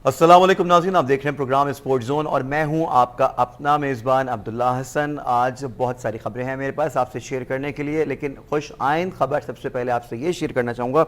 अस्सलाम वालेकुम नाज़रीन, आप देख रहे हैं प्रोग्राम स्पोर्ट जोन और मैं हूं आपका अपना मेज़बान अब्दुल्ला हसन। आज बहुत सारी खबरें हैं मेरे पास आपसे शेयर करने के लिए, लेकिन खुश आइंद खबर सबसे पहले आपसे ये शेयर करना चाहूँगा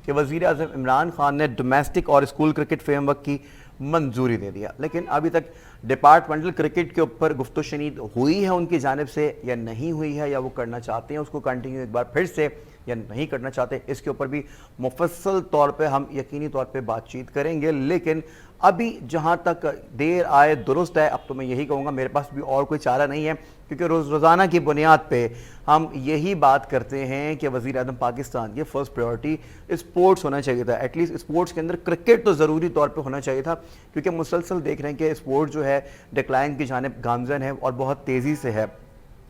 कि वज़ीर आज़म इमरान खान ने डोमेस्टिक और स्कूल क्रिकेट फ्रेमवर्क की मंजूरी दे दिया। लेकिन अभी तक डिपार्टमेंटल क्रिकेट के ऊपर गुफ्तशनीद हुई है उनकी जानिब से या नहीं हुई है, या वो करना चाहते हैं उसको कंटिन्यू एक बार फिर से या नहीं करना चाहते, इसके ऊपर भी मुफस्सल तौर पे हम यकीनी तौर पे बातचीत करेंगे। लेकिन अभी जहां तक देर आए दुरुस्त है, अब तो मैं यही कहूँगा मेरे पास भी और कोई चारा नहीं है, क्योंकि रोज़ाना की बुनियाद पे हम यही बात करते हैं कि वज़ीर आज़म पाकिस्तान की फ़र्स्ट प्रायोरिटी स्पोर्ट्स होना चाहिए था। एटलीस्ट स्पोर्ट्स के अंदर क्रिकेट तो ज़रूरी तौर पे होना चाहिए था, क्योंकि मुसलसल देख रहे हैं कि स्पोर्ट जो है डिक्लाइन की जानिब गामज़न है और बहुत तेज़ी से है,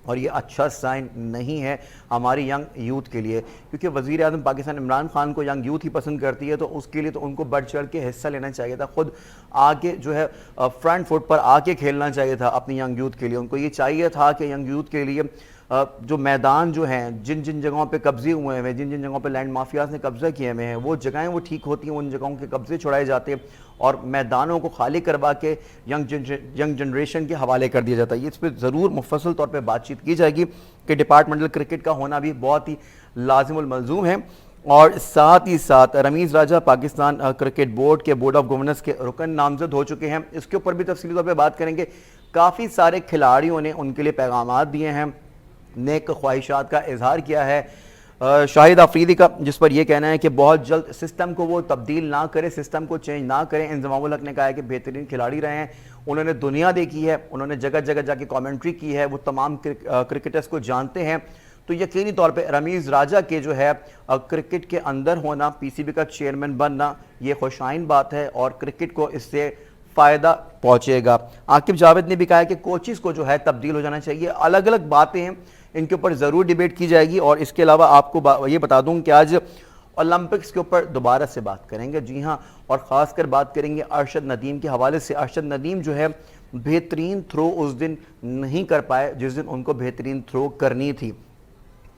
और ये अच्छा साइन नहीं है हमारी यंग यूथ के लिए, क्योंकि वज़ीर आज़म पाकिस्तान इमरान खान को यंग यूथ ही पसंद करती है, तो उसके लिए तो उनको बढ़ चढ़ के हिस्सा लेना चाहिए था, खुद आके जो है फ्रंट फुट पर आके खेलना चाहिए था अपनी यंग यूथ के लिए। उनको ये चाहिए था कि यंग यूथ के लिए जो मैदान जो हैं, जिन जिन जगहों पे कब्जे हुए हैं, जिन जिन जगहों पे लैंड माफियाज ने कब्जा किए हुए हैं, वो जगहें वो ठीक होती हैं, उन जगहों के कब्जे छुड़ाए जाते हैं और मैदानों को खाली करवा के यंग जनरेशन के हवाले कर दिया जाता है। इस पर ज़रूर मुफस्सल तौर पर बातचीत की जाएगी कि डिपार्टमेंटल क्रिकेट का होना भी बहुत ही लाजिमुल मलजूम है। और साथ ही साथ रमीज़ राजा पाकिस्तान क्रिकेट बोर्ड के बोर्ड ऑफ गवर्नेंस के रुकन नामजद हो चुके हैं, इसके ऊपर भी तफसीली तौर पर बात करेंगे। काफ़ी सारे खिलाड़ियों ने उनके लिए पैगामात दिए हैं, नेक ख्वाहिशात का इजहार किया है शाहिद अफरीदी का, जिस पर यह कहना है कि बहुत जल्द सिस्टम को वो तब्दील ना करे, सिस्टम को चेंज ना करें। इंजमाम उल हक ने कहा है कि बेहतरीन खिलाड़ी रहे हैं, उन्होंने दुनिया देखी है, उन्होंने जगह जगह जाके कमेंट्री की है, वो तमाम क्रिकेटर्स को जानते हैं। तो यकीनी तौर पे रमीज़ राजा के जो है क्रिकेट के अंदर होना, पीसीबी का चेयरमैन बनना, ये खुशाइन बात है और क्रिकेट को इससे फ़ायदा पहुंचेगा। आकिब जावेद ने भी कहा है कि कोचेस को जो है तब्दील हो जाना चाहिए। अलग अलग बातें हैं, इनके ऊपर ज़रूर डिबेट की जाएगी। और इसके अलावा आपको ये बता दूं कि आज ओलंपिक्स के ऊपर दोबारा से बात करेंगे, जी हाँ, और ख़ासकर बात करेंगे अरशद नदीम के हवाले से। अरशद नदीम जो है बेहतरीन थ्रो उस दिन नहीं कर पाए जिस दिन उनको बेहतरीन थ्रो करनी थी।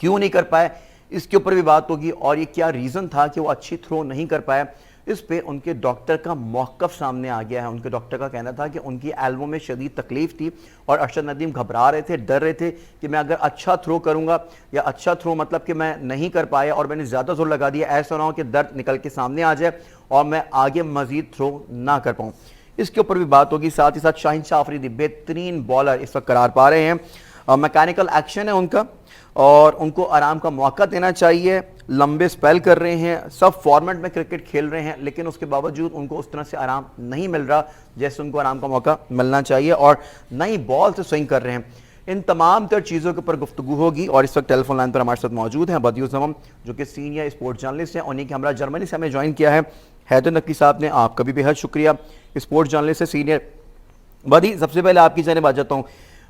क्यों नहीं कर पाए, इसके ऊपर भी बात होगी, और ये क्या रीज़न था कि वो अच्छी थ्रो नहीं कर पाए। इस पे उनके डॉक्टर का मौक़िफ़ सामने आ गया है। उनके डॉक्टर का कहना था कि उनकी एल्बो में शदीद तकलीफ़ थी और अरशद नदीम घबरा रहे थे, डर रहे थे कि मैं अगर अच्छा थ्रो करूंगा, या अच्छा थ्रो मतलब कि मैं नहीं कर पाया और मैंने ज़्यादा जोर लगा दिया, ऐसा ना हो कि दर्द निकल के सामने आ जाए और मैं आगे मज़ीद थ्रो ना कर पाऊँ। इसके ऊपर भी बात होगी। साथ ही साथ शाहीन शाह अफरीदी बेहतरीन बॉलर इस वक्त करार पा रहे हैं, मैकेनिकल एक्शन है उनका और उनको आराम का मौका देना चाहिए। लंबे स्पेल कर रहे हैं, सब फॉर्मेट में क्रिकेट खेल रहे हैं, लेकिन उसके बावजूद उनको उस तरह से आराम नहीं मिल रहा जैसे उनको आराम का मौका मिलना चाहिए, और नई बॉल से स्विंग कर रहे हैं। इन तमाम तर चीज़ों के ऊपर गुफ्तगू होगी। और इस वक्त टेलीफोन लाइन पर हमारे साथ मौजूद हैं बदियुल ज़मम, जो कि सीनियर स्पोर्ट्स जर्नलिस्ट हैं। उन्हीं के हमरा जर्मनी से हमें ज्वाइन किया है हैदर नकवी साहब ने, आपका भी बेहद शुक्रिया। स्पोर्ट्स जर्नलिस्ट है सीनियर। बदी, सबसे पहले आपकी जानिब आ जाता हूँ।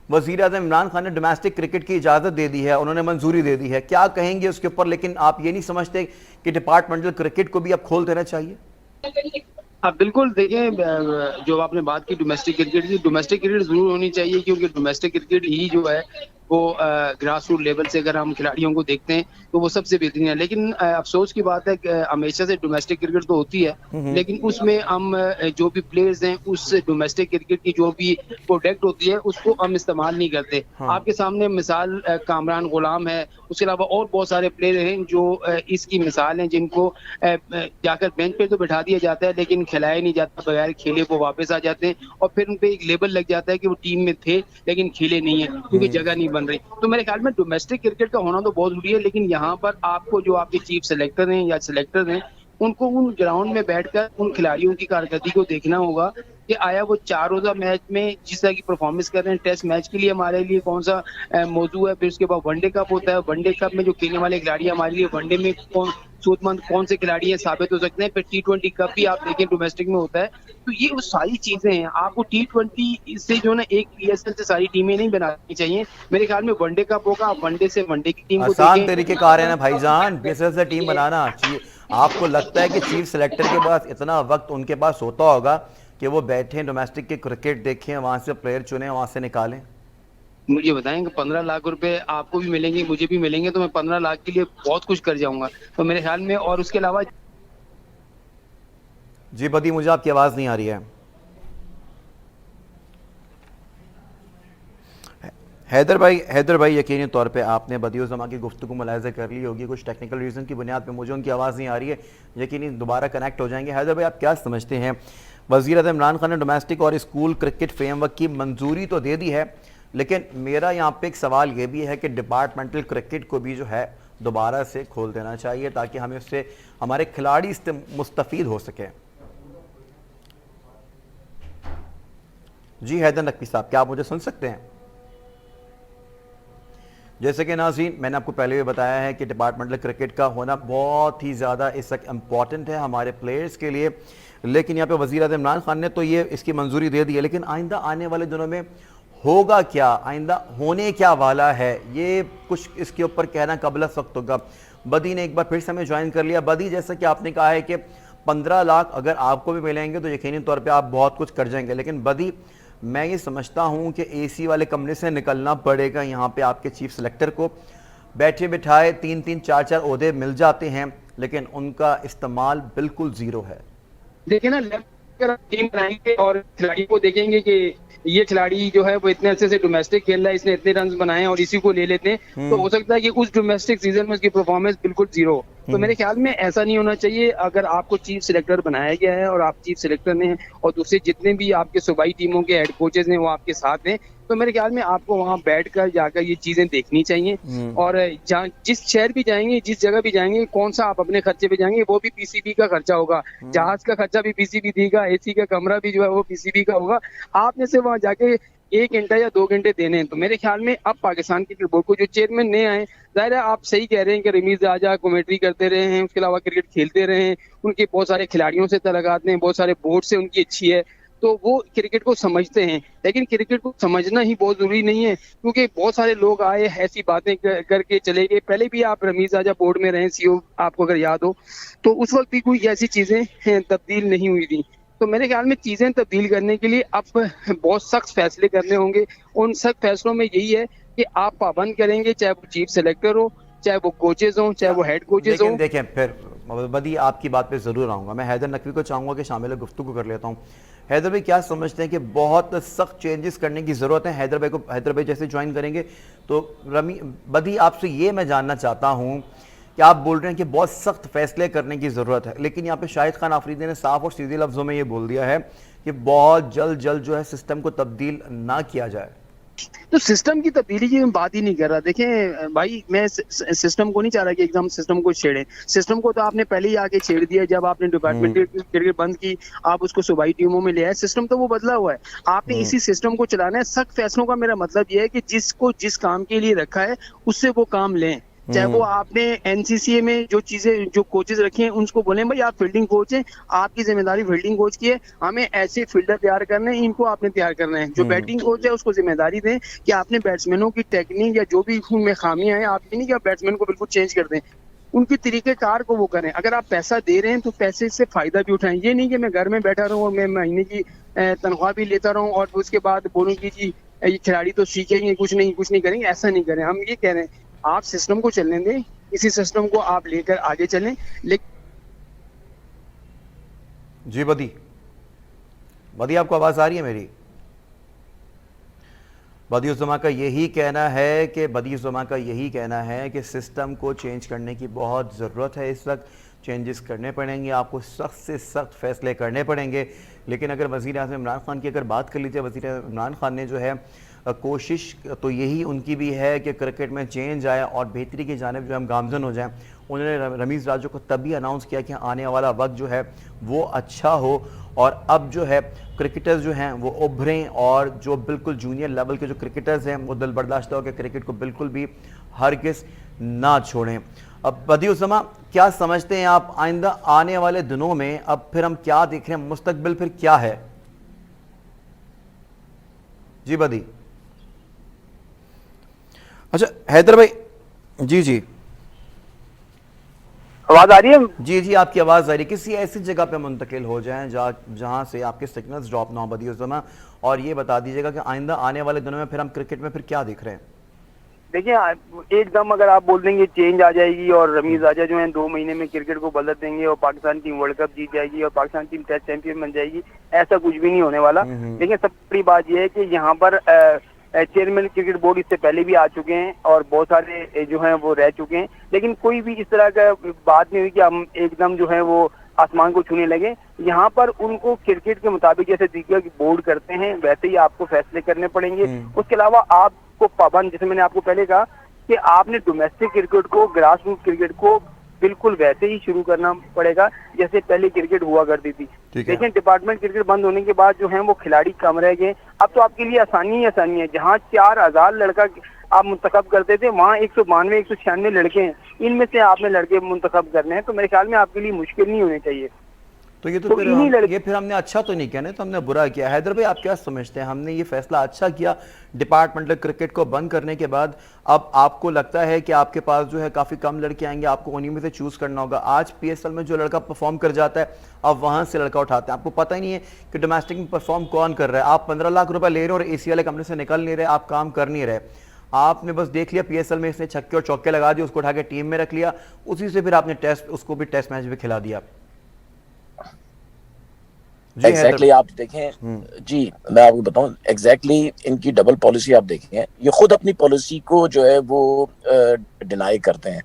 वज़ीर आज़म इमरान खान ने डोमेस्टिक क्रिकेट की इजाज़त दे दी है, उन्होंने मंजूरी दे दी है, क्या कहेंगे उसके ऊपर? लेकिन आप ये नहीं समझते कि डिपार्टमेंटल क्रिकेट को भी अब खोल देना चाहिए? हाँ बिल्कुल, देखें जो आपने बात की डोमेस्टिक क्रिकेट की, डोमेस्टिक क्रिकेट जरूर होनी चाहिए, क्योंकि डोमेस्टिक क्रिकेट ही जो है वो ग्रास रूट लेवल से अगर हम खिलाड़ियों को देखते हैं तो वो सबसे बेहतरीन है। लेकिन अफसोस की बात है कि हमेशा से डोमेस्टिक क्रिकेट तो होती है, लेकिन उसमें हम जो भी प्लेयर्स हैं उस डोमेस्टिक क्रिकेट की जो भी प्रोडक्ट होती है उसको हम इस्तेमाल नहीं करते। हाँ। आपके सामने मिसाल कामरान गुलाम है, उसके अलावा और बहुत सारे प्लेयर हैं जो इसकी मिसाल हैं, जिनको जाकर बेंच पे तो बैठा दिया जाता है लेकिन खिलाया नहीं जाता, बगैर खेले वो वापस आ जाते हैं और फिर उन पे एक लेबल लग जाता है कि वो टीम में थे लेकिन खेले नहीं है क्योंकि जगह नहीं बन रही। तो मेरे ख्याल में डोमेस्टिक क्रिकेट का होना तो बहुत जरूरी है, लेकिन यहाँ पर आपको जो आपके चीफ सेलेक्टर हैं या सिलेक्टर हैं उनको उन ग्राउंड में बैठकर उन खिलाड़ियों की कारकर्दगी को देखना होगा कि आया वो 4 रोजा मैच में जिस तरह की परफॉर्मेंस कर रहे हैं, टेस्ट मैच के लिए हमारे लिए कौन सा मौजू है, फिर उसके बाद वनडे कप होता है, वनडे कप में जो खेलने वाले खिलाड़ी हमारे लिए वनडे में सूदमंद कौन से खिलाड़ी हैं साबित हो सकते हैं, फिर T20 कप भी आप देखें डोमेस्टिक में होता है। तो ये वो सारी चीजें हैं, आपको T20 से जो ना एक PSL से सारी टीमें नहीं बनानी चाहिए। मेरे ख्याल में वनडे कप होगा, आप वनडे से वनडे की टीम को आसान देखें। तरीक़ेकार है ना भाईजान, बीएसएल से टीम बनाना। आपको लगता है कि चीफ सेलेक्टर के पास इतना वक्त उनके पास होता होगा कि वो बैठे डोमेस्टिक के क्रिकेट देखें, वहां से प्लेयर चुने, वहां से निकालें? मुझे बताएं कि 15 लाख रुपए आपको भी मिलेंगे मुझे भी मिलेंगे तो मैं 15 लाख के लिए बहुत कुछ कर जाऊंगा। तो मेरे ख्याल में और उसके अलावा जी बदी, मुझे आपकी आवाज़ नहीं आ रही है। हैदर भाई यकीनी तौर पे आपने बदियुज़्ज़मा की गुफ्तगू मुलाहिज़ा कर ली होगी, कुछ टेक्निकल रीज़न की बुनियाद पे मुझे उनकी आवाज़ नहीं आ रही है, यकीनी दोबारा कनेक्ट हो जाएंगे। हैदर भाई, आप क्या समझते हैं, वज़ीर-ए-आज़म इमरान खान ने डोमेस्टिक और स्कूल क्रिकेट फ्रेमवर्क की मंजूरी तो दे दी है, लेकिन मेरा यहाँ पे एक सवाल ये भी है कि डिपार्टमेंटल क्रिकेट को भी जो है दोबारा से खोल देना चाहिए ताकि हमें उससे हमारे खिलाड़ी मुस्तफ़ीद हो सकें। जी हैदर नकवी साहब, क्या आप मुझे सुन सकते हैं? जैसे कि नाज़रीन, मैंने आपको पहले भी बताया है कि डिपार्टमेंटल क्रिकेट का होना बहुत ही ज़्यादा इस वक्त इम्पॉर्टेंट है हमारे प्लेयर्स के लिए, लेकिन यहाँ पे वज़ीर-ए-आज़म इमरान खान ने तो ये इसकी मंजूरी दे दी है, लेकिन आइंदा आने वाले दिनों में होगा क्या, आइंदा होने क्या वाला है, ये कुछ इसके ऊपर कहना कबल वक्त होगा। बदी ने एक बार फिर से हमें ज्वाइन कर लिया। बदी, जैसा कि आपने कहा है कि 15 लाख अगर आपको भी मिलेंगे तो यकीनी तौर पर आप बहुत कुछ कर जाएंगे, लेकिन बदी, मैं ये समझता हूं कि एसी वाले कमरे से निकलना पड़ेगा। यहाँ पे आपके चीफ सेलेक्टर को बैठे बिठाए 3-3 4-4 ओहदे मिल जाते हैं, लेकिन उनका इस्तेमाल बिल्कुल ज़ीरो है। देखिए ना, अगर आप टीम बनाएंगे और खिलाड़ी को देखेंगे कि ये खिलाड़ी जो है वो इतने अच्छे से डोमेस्टिक खेल रहा है, इसने इतने रन बनाए हैं और इसी को ले लेते हैं, तो हो सकता है कि उस डोमेस्टिक सीजन में उसकी परफॉर्मेंस बिल्कुल जीरो हो। तो मेरे ख्याल में ऐसा नहीं होना चाहिए। अगर आपको चीफ सिलेक्टर बनाया गया है और आप चीफ सिलेक्टर ने और दूसरे जितने भी आपके सूबाई टीमों के हेड कोचेज हैं वो आपके साथ हैं, तो मेरे ख्याल में आपको वहां बैठकर जाकर ये चीजें देखनी चाहिए। और जहाँ जिस शहर भी जाएंगे, जिस जगह भी जाएंगे, कौन सा आप अपने खर्चे पे जाएंगे, वो भी पीसीबी का खर्चा होगा, जहाज का खर्चा भी पीसीबी देगा, एसी का कमरा भी जो है वो पीसीबी का होगा। आपने से वहां जाके 1 घंटा या 2 घंटे देने हैं। तो मेरे ख्याल में अब पाकिस्तान क्रिकेट बोर्ड को जो चेयरमैन नए आए, जाहिर है आप सही कह रहे हैं कि रमीज राजा कमेंट्री करते रहे हैं, उसके अलावा क्रिकेट खेलते रहे हैं, उनके बहुत सारे खिलाड़ियों से तलकात हैं, बहुत सारे बोर्ड से उनकी अच्छी है, तो वो क्रिकेट को समझते हैं। लेकिन क्रिकेट को समझना ही बहुत जरूरी नहीं है, क्योंकि बहुत सारे लोग आए ऐसी बातें करके चले गए। पहले भी आप रमीज राजा बोर्ड में रहे, सीईओ, आपको अगर याद हो, तो उस वक्त भी कोई ऐसी चीजें तब्दील नहीं हुई थी। तो मेरे ख्याल में चीजें तब्दील करने के लिए अब बहुत सख्त फैसले करने होंगे। उन सख्त फैसलों में यही है कि आप पाबंद करेंगे, चाहे वो चीफ सेलेक्टर हो, चाहे वो कोचेज हो, चाहे वो हेड कोचेज हो। देखें, फिर बदी आपकी बात पे ज़रूर आऊँगा। मैं हैदर नकवी को चाहूँगा कि शामिल गुफ्तगू कर लेता हूँ। हैदर भाई, क्या समझते हैं कि बहुत सख्त चेंजेस करने की ज़रूरत है? हैदर भाई जैसे ज्वाइन करेंगे तो बदी, आपसे ये मैं जानना चाहता हूँ कि आप बोल रहे हैं कि बहुत सख्त फैसले करने की ज़रूरत है, लेकिन यहाँ पे शाहिद खान आफरीदी ने साफ और सीधे लफ्ज़ों में ये बोल दिया है कि बहुत जल्द जो है सिस्टम को तब्दील ना किया जाए। तो सिस्टम की तब्दीली की बात ही नहीं कर रहा। देखें भाई, मैं सिस्टम को नहीं चाह रहा कि एकदम सिस्टम को छेड़े। सिस्टम को तो आपने पहले ही आके छेड़ दिया जब आपने डिपार्टमेंटल क्रिकेट बंद की, आप उसको सूबाई टीमों में ले आए। सिस्टम तो वो बदला हुआ है, आपने इसी सिस्टम को चलाना है। सख्त फैसलों का मेरा मतलब ये है कि जिसको जिस काम के लिए रखा है उससे वो काम लें। चाहे वो आपने एनसीसीए में जो चीजें, जो कोचेज रखे हैं, उनको बोले भाई आप फील्डिंग कोच हैं, आपकी जिम्मेदारी फील्डिंग कोच की है, हमें ऐसे फील्डर तैयार करने हैं, इनको आपने तैयार करना है। जो बैटिंग कोच है उसको जिम्मेदारी दें कि आपने बैट्समैनों की टेक्निक या जो भी उनमें खामियां हैं, आप ये नहीं कि आप बैट्समैन को बिल्कुल चेंज कर दें, उनके तरीकेकार को वो करें। अगर आप पैसा दे रहे हैं तो पैसे से फायदा भी उठाएं। ये नहीं कि मैं घर में बैठा रहूं और मैं महीने की तनख्वाह भी लेता रहूं और उसके बाद बोलूं कि जी ये खिलाड़ी तो सीखेंगे, कुछ नहीं करेंगे। ऐसा नहीं करें। हम ये कह रहे हैं आप सिस्टम को चलने दें, इसी सिस्टम को आप लेकर आगे चलें। लेकिन जी बदी आपको आवाज आ रही है मेरी? बदियुज़्ज़मा का यही कहना है कि सिस्टम को चेंज करने की बहुत ज़रूरत है। इस वक्त चेंजेस करने पड़ेंगे, आपको सख्त से सख्त फैसले करने पड़ेंगे। लेकिन अगर वज़ीर-ए-आज़म इमरान खान की अगर बात कर लीजिए, वज़ीर इमरान खान ने जो है कोशिश तो यही उनकी भी है कि क्रिकेट में चेंज आए और बेहतरी की जानिब जो हम गामज़न हो जाएं। उन्होंने रमीज़ राजू को तभी अनाउंस किया कि आने वाला वक्त जो है वो अच्छा हो और अब जो है क्रिकेटर्स जो हैं वो उभरें और जो बिल्कुल जूनियर लेवल के जो क्रिकेटर्स हैं वो दिल बर्दाश्त होकर क्रिकेट को बिल्कुल भी हरगिज़ ना छोड़ें। अब बदियुज़्ज़मा, क्या समझते हैं आप आइंदा आने वाले दिनों में अब फिर हम क्या देख रहे हैं, मुस्तकबिल फिर क्या है? जी बदी। अच्छा हैदर भाई, जी आवाज आ रही है? जी आपकी आवाज़ आ रही है। किसी ऐसी जगह पे मुंतकिल हो जाएं जहाँ से आपके सिग्नल्स ड्रॉप ना हो बदियुज़्ज़मा, और ये बता दीजिएगा कि आइंदा आने वाले दिनों में फिर हम क्रिकेट में फिर क्या देख रहे हैं? देखिए एकदम अगर आप बोल देंगे चेंज आ जाएगी और रमीज राजा जो है 2 महीने में क्रिकेट को बदल देंगे और पाकिस्तान टीम वर्ल्ड कप जीत जाएगी और पाकिस्तान टीम टेस्ट चैंपियन बन जाएगी, ऐसा कुछ भी नहीं होने वाला। देखिए सबसे बड़ी बात यह है कि यहाँ पर चेयरमैन क्रिकेट बोर्ड इससे पहले भी आ चुके हैं और बहुत सारे जो हैं वो रह चुके हैं, लेकिन कोई भी इस तरह का बात नहीं हुई कि हम एकदम जो है वो आसमान को छूने लगे। यहाँ पर उनको क्रिकेट के मुताबिक जैसे दीगर बोर्ड करते हैं वैसे ही आपको फैसले करने पड़ेंगे। उसके अलावा आपको पाबंद, जैसे मैंने आपको पहले कहा कि आपने डोमेस्टिक क्रिकेट को, ग्रास रूट क्रिकेट को बिल्कुल वैसे ही शुरू करना पड़ेगा जैसे पहले क्रिकेट हुआ करती थी। लेकिन डिपार्टमेंट क्रिकेट बंद होने के बाद जो है वो खिलाड़ी कम रह गए। अब तो आपके लिए आसानी ही आसानी है, जहाँ 4000 लड़का आप मुंतखब करते थे वहाँ 192 196 लड़के हैं, इनमें से आपने लड़के मुंतखब करने हैं, तो मेरे ख्याल में आपके लिए मुश्किल नहीं होनी चाहिए। तो ये तो फिर हमने अच्छा तो नहीं किया, नहीं तो हमने बुरा किया। हैदर भाई आप क्या समझते हैं, हमने ये फैसला अच्छा किया डिपार्टमेंटल क्रिकेट को बंद करने के बाद? अब आपको लगता है कि आपके पास जो है काफी कम लड़के आएंगे, आपको उन्हीं में से चूज करना होगा। आज पीएसएल में जो लड़का परफॉर्म कर जाता है अब वहां से लड़का उठाते हैं, आपको पता ही नहीं है कि डोमेस्टिक में परफॉर्म कौन कर रहा है। आप 15 लाख रुपए ले रहे हो और एसी वाले कंपनी से निकल नहीं रहे, आप काम कर नहीं रहे। आपने बस देख लिया पीएसएल में इसने छक्के और चौके लगा दिए, उसको उठा के टीम में रख लिया, उसी से फिर आपने उसको भी टेस्ट मैच भी खिला दिया। एग्जैक्टली आप देखें जी, मैं आपको बताऊं एग्जैक्टली इनकी डबल पॉलिसी आप देखें, ये खुद अपनी पॉलिसी को जो है वो डिनाई करते हैं।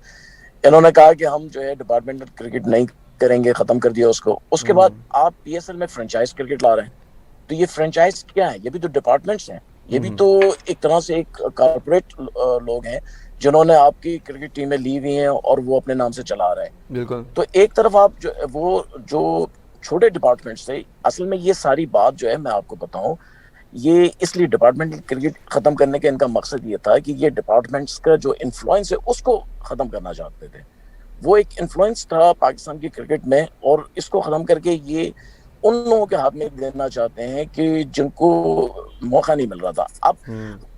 इन्होंने कहा कि हम जो है डिपार्टमेंटल क्रिकेट नहीं करेंगे, खत्म कर दिया उसको। उसके बाद आप पीएसएल में फ्रेंचाइज क्रिकेट ला रहे हैं, तो ये फ्रेंचाइज क्या है? ये भी तो डिपार्टमेंट्स हैं, ये भी तो एक तरह से एक कॉर्पोरेट लोग हैं जिन्होंने आपकी क्रिकेट टीमें ली हुई हैं और वो अपने नाम से चला रहे हैं। बिल्कुल। तो एक तरफ आप जो छोटे डिपार्टमेंट्स थे, असल में ये सारी बात जो है मैं आपको बताऊं, ये इसलिए डिपार्टमेंटल क्रिकेट खत्म करने का इनका मकसद ये था कि ये डिपार्टमेंट्स का जो इन्फ्लुएंस है उसको खत्म करना चाहते थे। वो एक इन्फ्लुएंस था पाकिस्तान की क्रिकेट में और इसको खत्म करके ये उन लोगों के हाथ में देना चाहते हैं कि जिनको मौका नहीं मिल रहा था। अब